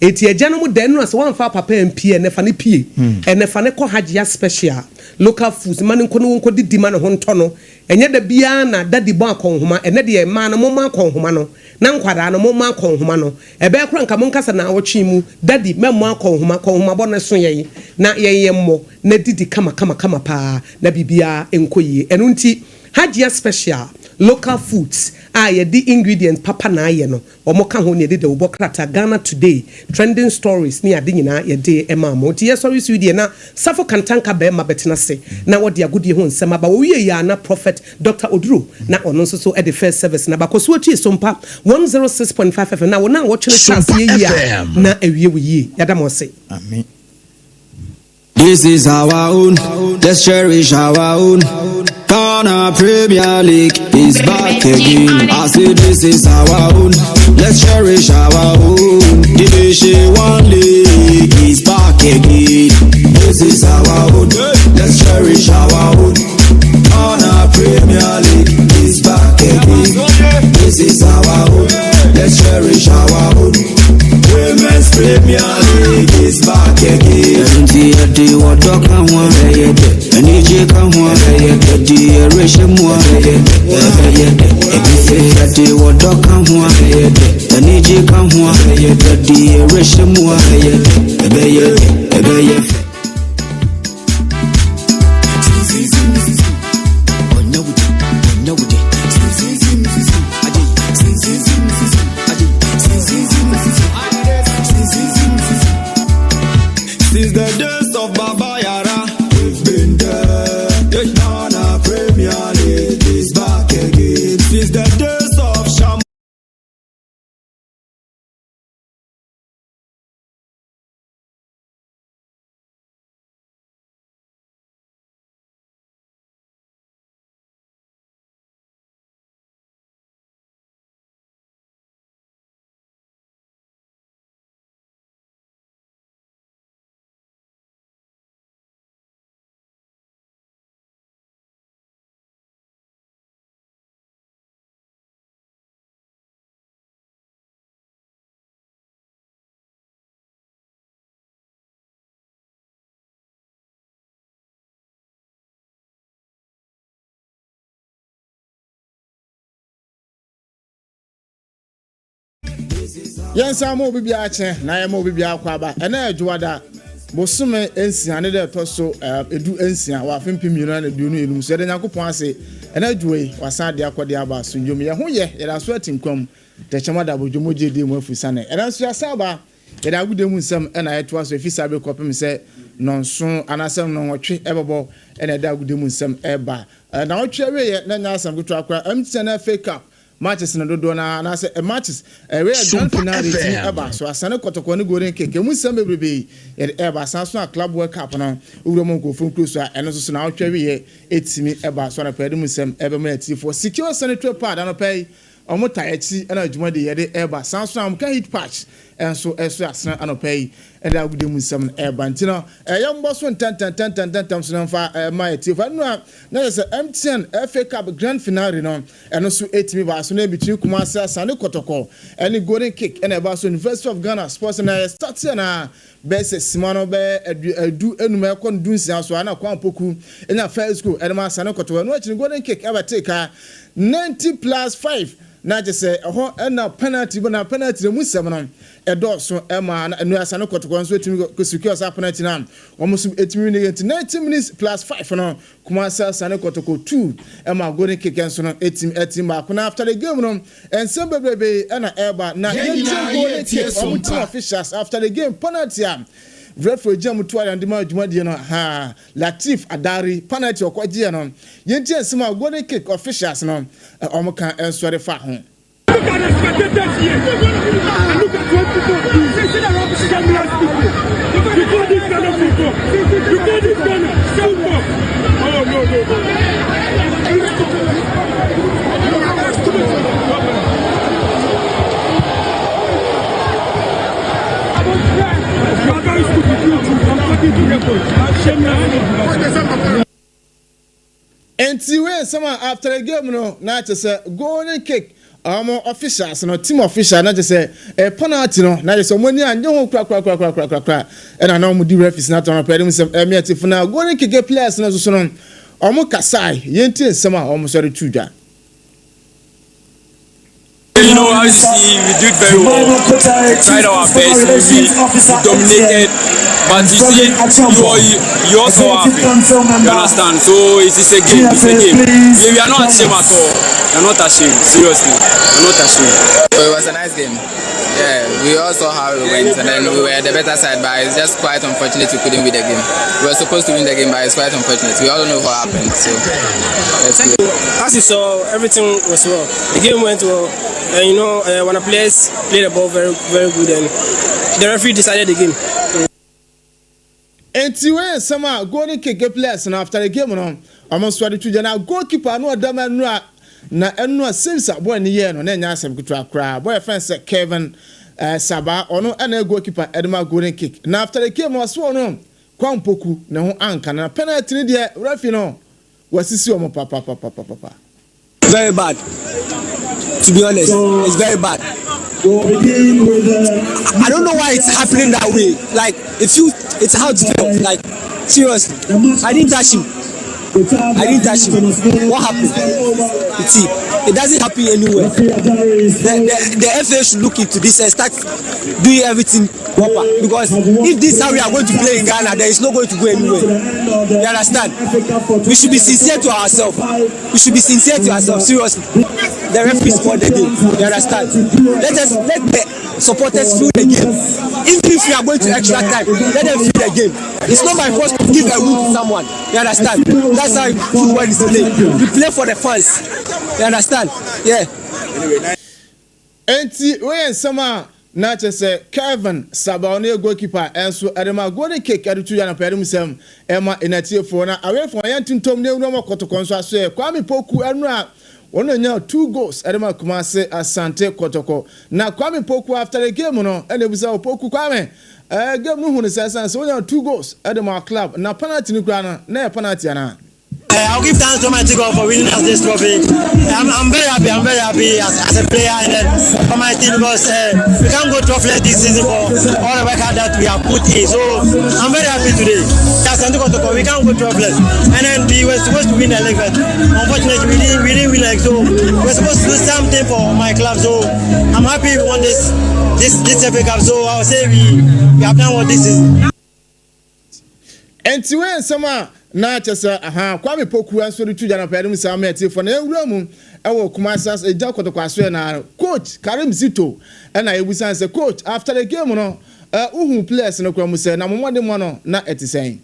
eti agya no mu dan no as one fa papa MP ne fa ne pie ene fa ne ko hajia special local foods man nko no nko didi man ho nto no enye da bia na dadi bo akonhoma ene de ma no mo ma akonhoma no na nkwada no mo ma akonhoma no ebe kura nka mo nkasa na awotwe mu dadi memmo akonhoma bo ne so ye na ye mmo na didi kama pa na bibia enkoyi enu nti hajia special local foods the ingredient papa na ye no omoka ho ne de wo krata Ghana Today trending stories ni ade nyina ye de ema mo ti yes sorry sweet na safo kantanka be ma betena se na wo de agudi ho nsema ba wo ye ya na prophet Dr. Oduro na ono so e the first service na ba koso atu Sompa 106.5 FM na wo na wo chene chance ye ya na ewie wo ye yada mo se amen. This is our own, let's cherish our own. Ghana Premier League is back again. I say this is our own, let's cherish our own. Division 1 League is back again. This is our own, let's cherish our own. Ghana Premier League is back again. This is our own, let's cherish our own. Women's Premier League is back again. What dog can one and EJ can one the ration one what dog can one and EJ can one the ration Since the days of Baba Yara, we've been there. Ghana Premier League is back again. Since the days of Sham. Yensa mo bibi ache na ye mo bibi akwaba ena adwada bosume ensia ne de toso edu ensia wa fempim yino na du no enum so de Yakopon ase ena adwoi wasan de akode aba sunjom ye ho ye ye da so atinkwam de chema da bodwomo jedi mu afusa ne ena so asaba ye da gude mu nsam ena ye to aso efisa be kopem se nonso anasem no nwotwe ebebo ena da gude mu nsam eba na nwotwe we ye na nya asam gutwa akwa amtse na fake up matches na dodo na say matches we grand finale team eba so asane kotoko ne golden cake mu sam bebrebe eba sanso a club world cup na owuro mo ko fun close a eno so na otwa we etimi eba so na pede mu sam ebe ma ati for secure sanitary pad na pay omuta echi na adwuma de ye de eba sanso am ka hit patch enso asana anopay and I would do some air bantino a young boss one ten so fa my ati for no na say MTN FA Cup grand finale no and also 8 me ba so na between Kumasi Sane Kotoko and golden kick and about University of Ghana sports na start na best simano be do enuma kon dunsia so na kwa poku na first school and ma Sane Kotoko no golden kick ever take 90+5 na je say ho na penalty na penalty mu sem no edo so ema na anu Asane Kotoko so etimi ko secure sa penalty na almost etimi ne 90 minutes plus 5 no Kumasi Asane Kotoko 2 ema golden kick so no etim ba kuna after the game no ensem bebebe na eba na golden kick officials after the game penalty Referee jam to and the no ha Latif Adari penalty okwaje no yenti ensema golden kick officials no omoka ensore fa ho. Look at the spectators here. Look at what people do. This is the rubbish game last people. You call this kind of football. You call this kind of football. Oh no. And see when someone after the game no na say golden kick officials no team official na just say penalty no na just money anye ho kra and na mo di referees na to no pere sem emiatifo na go kick players na so no omo kasai yenti nsem a omo sori tudwa. You know, as you see, we did very well. We tried our best. We dominated. But you see, you also happy. You understand? So it is a game. It's a game. We are not ashamed at all. We are not ashamed. Seriously. We are not ashamed. So it was a nice game. Yeah, we also how we went, and then we were the better side, but it's just quite unfortunate we couldn't win the game. We were supposed to win the game, but it's quite unfortunate. We all know what happened. So as you saw, everything was well. The game went well, and you know, when the players played the ball very, very good, and the referee decided the game. And when some are going to kick players, and after the game, almost ready to now goalkeeper no damn na enu since boy ni year no na nya asem kutua kra boy friend say Kevin Saba ono na goalkeeper Edema golden kick na after the game was no kwampoku na ho anka na penalty ni de referee no wasisi omo papa very bad, to be honest. It's very bad. I don't know why it's happening that way. Like it's how to feel. Like seriously, I didn't touch him. What happened? See, it doesn't happen anywhere. The FA should look into this and start doing everything proper. Because if this is how we are going to play in Ghana, there is no going to go anywhere. You understand? We should be sincere to ourselves. Seriously. The referee scored the game. You understand? Let the supporters feel the game. If we are going to extra time, let them feel the game. It's not my fault to give a win to someone. You understand? That's how football is played. We play for the fans. You understand? Yeah. Enti when sama na chese Kevin Sabaone goalkeeper enso Edema golden kick adutu ya na pere sem ema enatiefo na away from yantintom ne unu makotoko nso aso e Kwame Poku enu a wono nya 2 goals Edema Kumase Asante Kotoko na Kwame Poku after the game no ene busa Poku Kwame game no hu ne sense so nya 2 goals Edema club na penalty ni kura na penalty ana. I'll give thanks to my team for winning us this trophy. I'm very happy as a player and then for my team because we can't go trophy this season for all the work that we have put in. So I'm very happy today. We can't go trophy and then we were supposed to win the league, but unfortunately we didn't win. Like so, we're supposed to do something for my club. So I'm happy we won this FA Cup. So I'll say we have done what this is. And to when sama na chesa Kwame Poku anso de tuja na pere sa meti for na ewura mu ewo Kumasas eja kotokwaso na coach Karim Zito na ebusan say coach after the game no uhu players no kwa mu say na momode mo no na etisen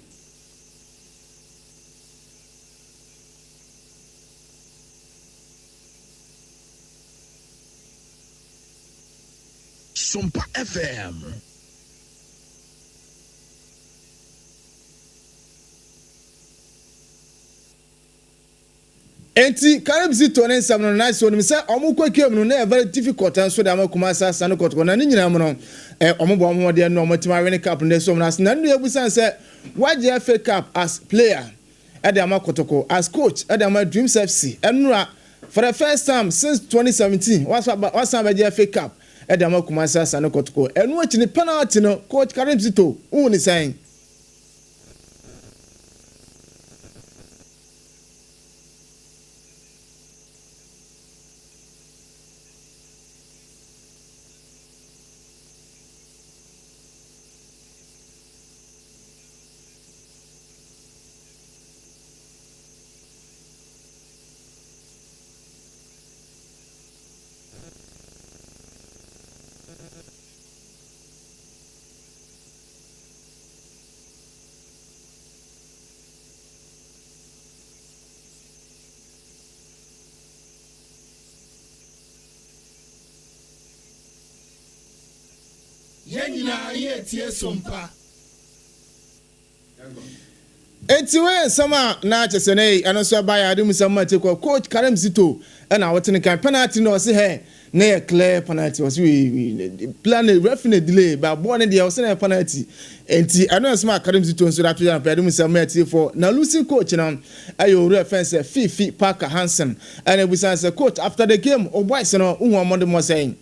SOMPA FM. Enti Karim Zito ne nsam no nice one me say omukwa kem no na very difficult and so da makuma sasa no kotko na nyina mo no ombo omode no omotima win cup ne so na na ndu ebusan say waje FA Cup as player e da makotoko as coach e da Dreams FC enura for the first time since 2017 wasa baje FA Cup e da makuma sasa no kotko enu achi ni penalty no coach Karim Zito who ni saying Enti we sama na chesene anoso baya ade musama te ko coach Karim Zito na wotene kan penalty no se he na clear penalty was we plan a referee delay but born in the house na penalty enti I know smart academy to so that we am pedum say for na losing coach na ayo reference Fifi Parker Hansen and we say coach after the game o boys no who am the more saying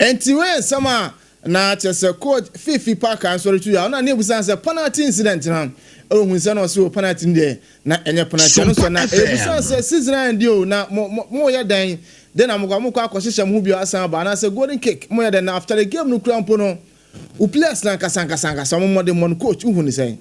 enti when sama na chese coach Fifi Parker answer to ya na ne busan say penalty incident na ohun say no so penalty there na enye penalty no so na busan say season end o na mo ya dan then am go akoshisha mu bi asan ba na say golden kick mo ya dan after the game no krampo no u players na kasanga so mo modern mon coach uhun ni say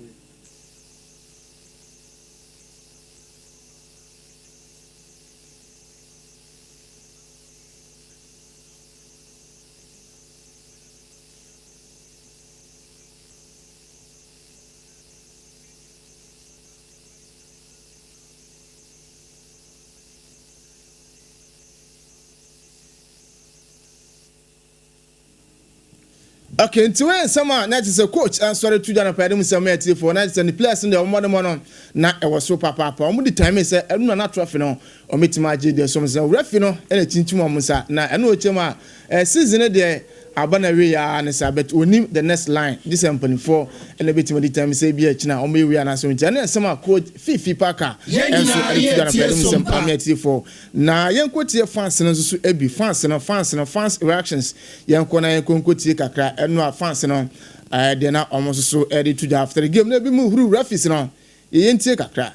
okay, into when someone that is a coach and sorry to Jana Padam Samati for nights and the players in the modern na e was so papa. The time is a not trophy no or meet my J. Some refino and a chinchuma musa. Na I know chema season there. Abana we are and say but we need the next line this company for and a bit of the time say be china on we are na so and some coach Fifi Parker and so Padam Samati for na yen quote fans no so e bi fans reactions yen ko na yen ko tie kakra eno fans no de na almost so ready to after the game na bi mu huru referees no yen tie kakra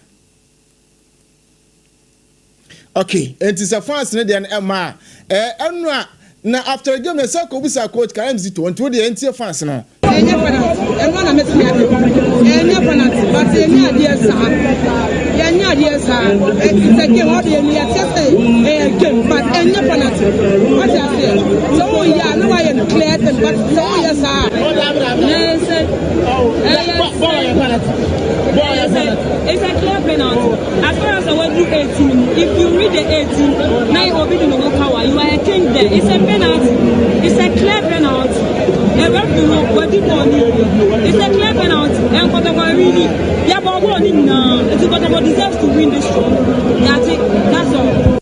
okay and is a fans no de na ma eno na after the game say ko bisa coach KMZ to onto the NTA fans no enye penalty e go na metimi enye penalty but enye adie sa enye adie sa it's a game what the enye say game but enye penalty what you say so ya no why you clear them but so ya sa yes it's a clear penalty as far as I want do 18 if you read the 18 now you will be the no power you are a king there it's a penalty it's a clear penalty a referee what do it's a clear penalty and Kotoko really yeah but it's Kotoko deserves to win this show that's all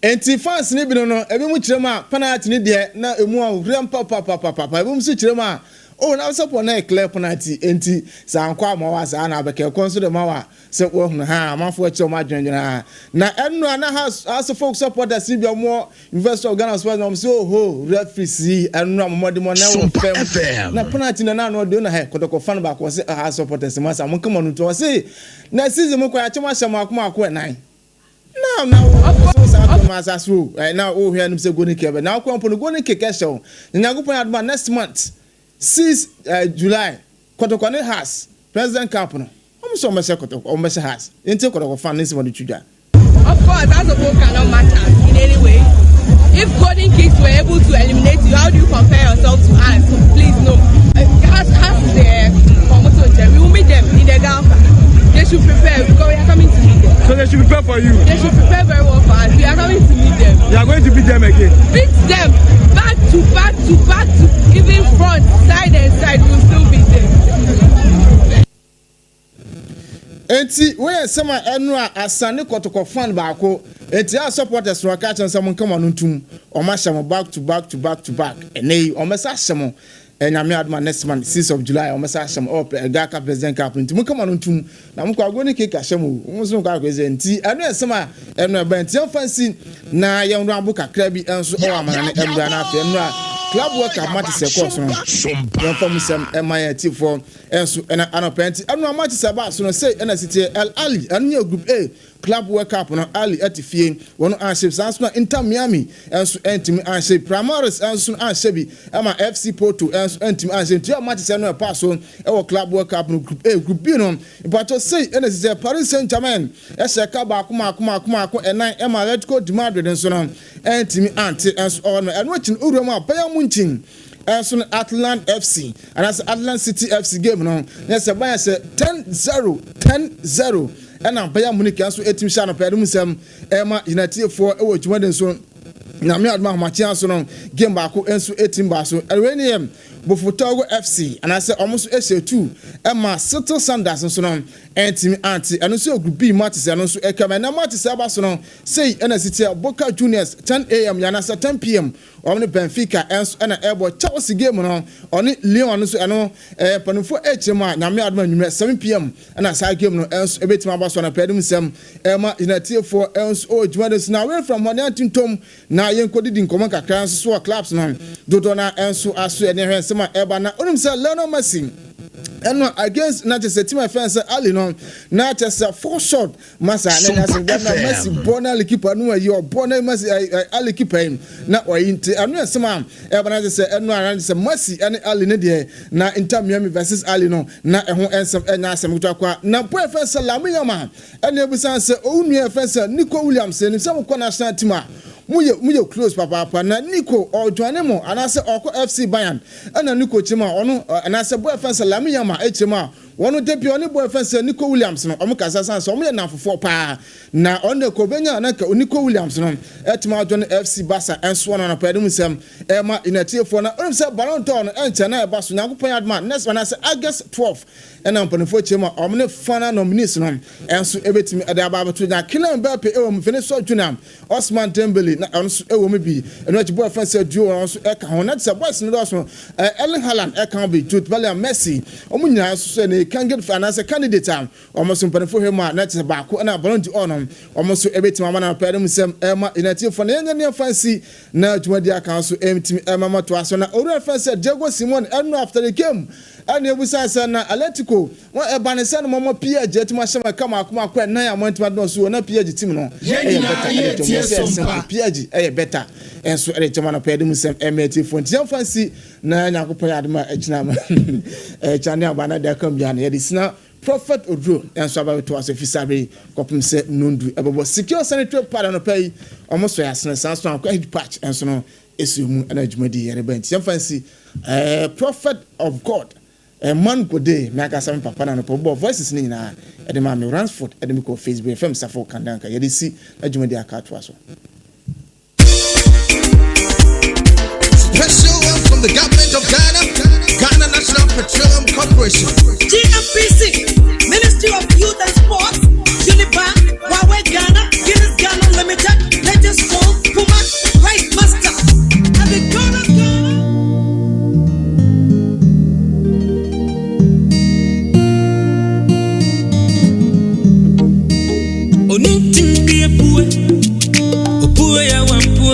enti fans ni bi no ebi mu kirema penalty ni de na emu ahurem papa ebi mu su kirema oh na support na clear penalty enti sa ankwa amawa sa na abeke konso de mawa se wo hu ha amafo a kirema adwenjena na enu na has folk supporters bi omo investor Ghana Sports na so ho referee enu amode mo na wo fem na penalty na no de na he Kotoko fan ba ko se ha supporters ma sa mo kama no to se na season mo ko ya chema shama akoma nan now so sa Thomas asu now oh here nim se go ni kebe now ko ampo no go ni keke show nyagopon adma next month 6 July Kotoko ne has president camp no so me se Kotoko o me se has enti Kotoko fan ni se mo de twida of course that's a book cannot matter in any way if golden kicks were able to eliminate you how do you compare yourself to us please no has there we will meet them in the Gulf. They should prepare because we are coming to meet them. So they should prepare for you? They should prepare very well for us. We are coming to meet them. You are going to beat them again? Beat them! Back to even front, side and side, we will still beat them. Enti we sama enu a asane Kotoko fan baako enti a supporters no catch and some come on ntum o ma shamo back to back enei o mesa shamo enyame adma next month 6th of July o mesa shamo up Gaka president cap ntum come on ntum na mko agoni ke ka shamo mo so ka enti enu sama enu ba enti fancy na ye nru abuka kra bi enso o amana ne emra na afi enu a club worker mati se course no yon fam sem MIT for enso ena anopenti anu mati se ba so no say ena city El Ali anu group A club worker up no Ali atifie wono anship sans na Inter Miami enso entimi anship Pramaris enso anshibi ama FC Porto enso entimi anship tia mati se no pass on e wo club worker up no group A group B no but say ena city Paris Saint-Germain e sheka ba akoma enan ema Atletico de Madrid enso no entimi anti enso on enu chin uroma paya munchin enso Atlant FC and as Atlant City FC game no yes by say 10-0 and Bayern Munich also 18 shana pedum sem Emma United for e wo jumade so na me adma machi so no game ba ko enso 18 ba so Elwenium Bofotogo FC and I say almost SA2 Emma Settle Sanders so no entimi anti and so group B matches and so e come na matches aba so no say NCT Boca Juniors 10 AM yana 10 PM on Benfica and Airboy Chelsea game no on Lyon so ano panufo HMA na me adma nwume 7 PM and as I game no enso ebetima aba so na pedum sem Emma United for enso o Juventus now away from Honey Tom na yenkodi din koman kakran so clubs no dodo na enso aso ene hwen sema eba na onum se Lionel Messi and against not just a team fans Ali no not just a 4 shot massa na Messi bona keeper no your bona Messi Ali keeper na o inte anu sema eba na just enu around say Messi and Ali ne de na Inter Miami versus Ali no na ehun ensem enya asem kwa na boy fans Lamine Yamal and ebusan say onu fans Nico Williams ni some national team muye close papa na Nico or Joanemo and I say Oko FC Bayern and Nico Chima ono and I say boy fans Lamine Yamal Echema one debut on boy fans Nico Williams no omukasa san so na for 4 pa na on the Kobenya na Nico Williams no Echema John FC Barca and so na pedum sem Emma United for na on say Ballon d'Or enche na e baso Nyankopon adman next one I say August 12 and I'm going to Chema omne fana nominees no enso ebetimi ade aba to na Kylian Mbappe e wo mfene so Junior Osman Dembele na onso e wo me bi eno chi boy fans duo onso e ka ho na say boys no so Erling Haaland e kan be Jude Bellingham Messi omunya so ne can get finance candidate am almost mpanefo hema na say ba ko na Ballon d'Or no almost ebetimi ama na pedem sem Emma United for na nya fancy na Jumadi aka so emtimi Emma to aso na ori fans Diego Simon eno after the game and you say na Atletico what e banese no momo PSG team ashama kama akoma na ya montima no so na PSG team no PSG better enso e team na pedem sem MT Fonti yan fancy na Nyankopon adema ejina chane abana da kam bia na ye disna Prophet Oduro enso aba to aso fisabe kopim se nondu ebobo secure sanitary pad no pay almost so yasna sanso akwa patch enso no esumu na adwumadi yere bent yan fancy Prophet of God a man go day make us some papa na pobo voices ni na Odehyieba Ransford edem ko Facebook FM safo kandanka ye dey see adwumadi aka to aso. Special from the government of Ghana National Petroleum Corporation.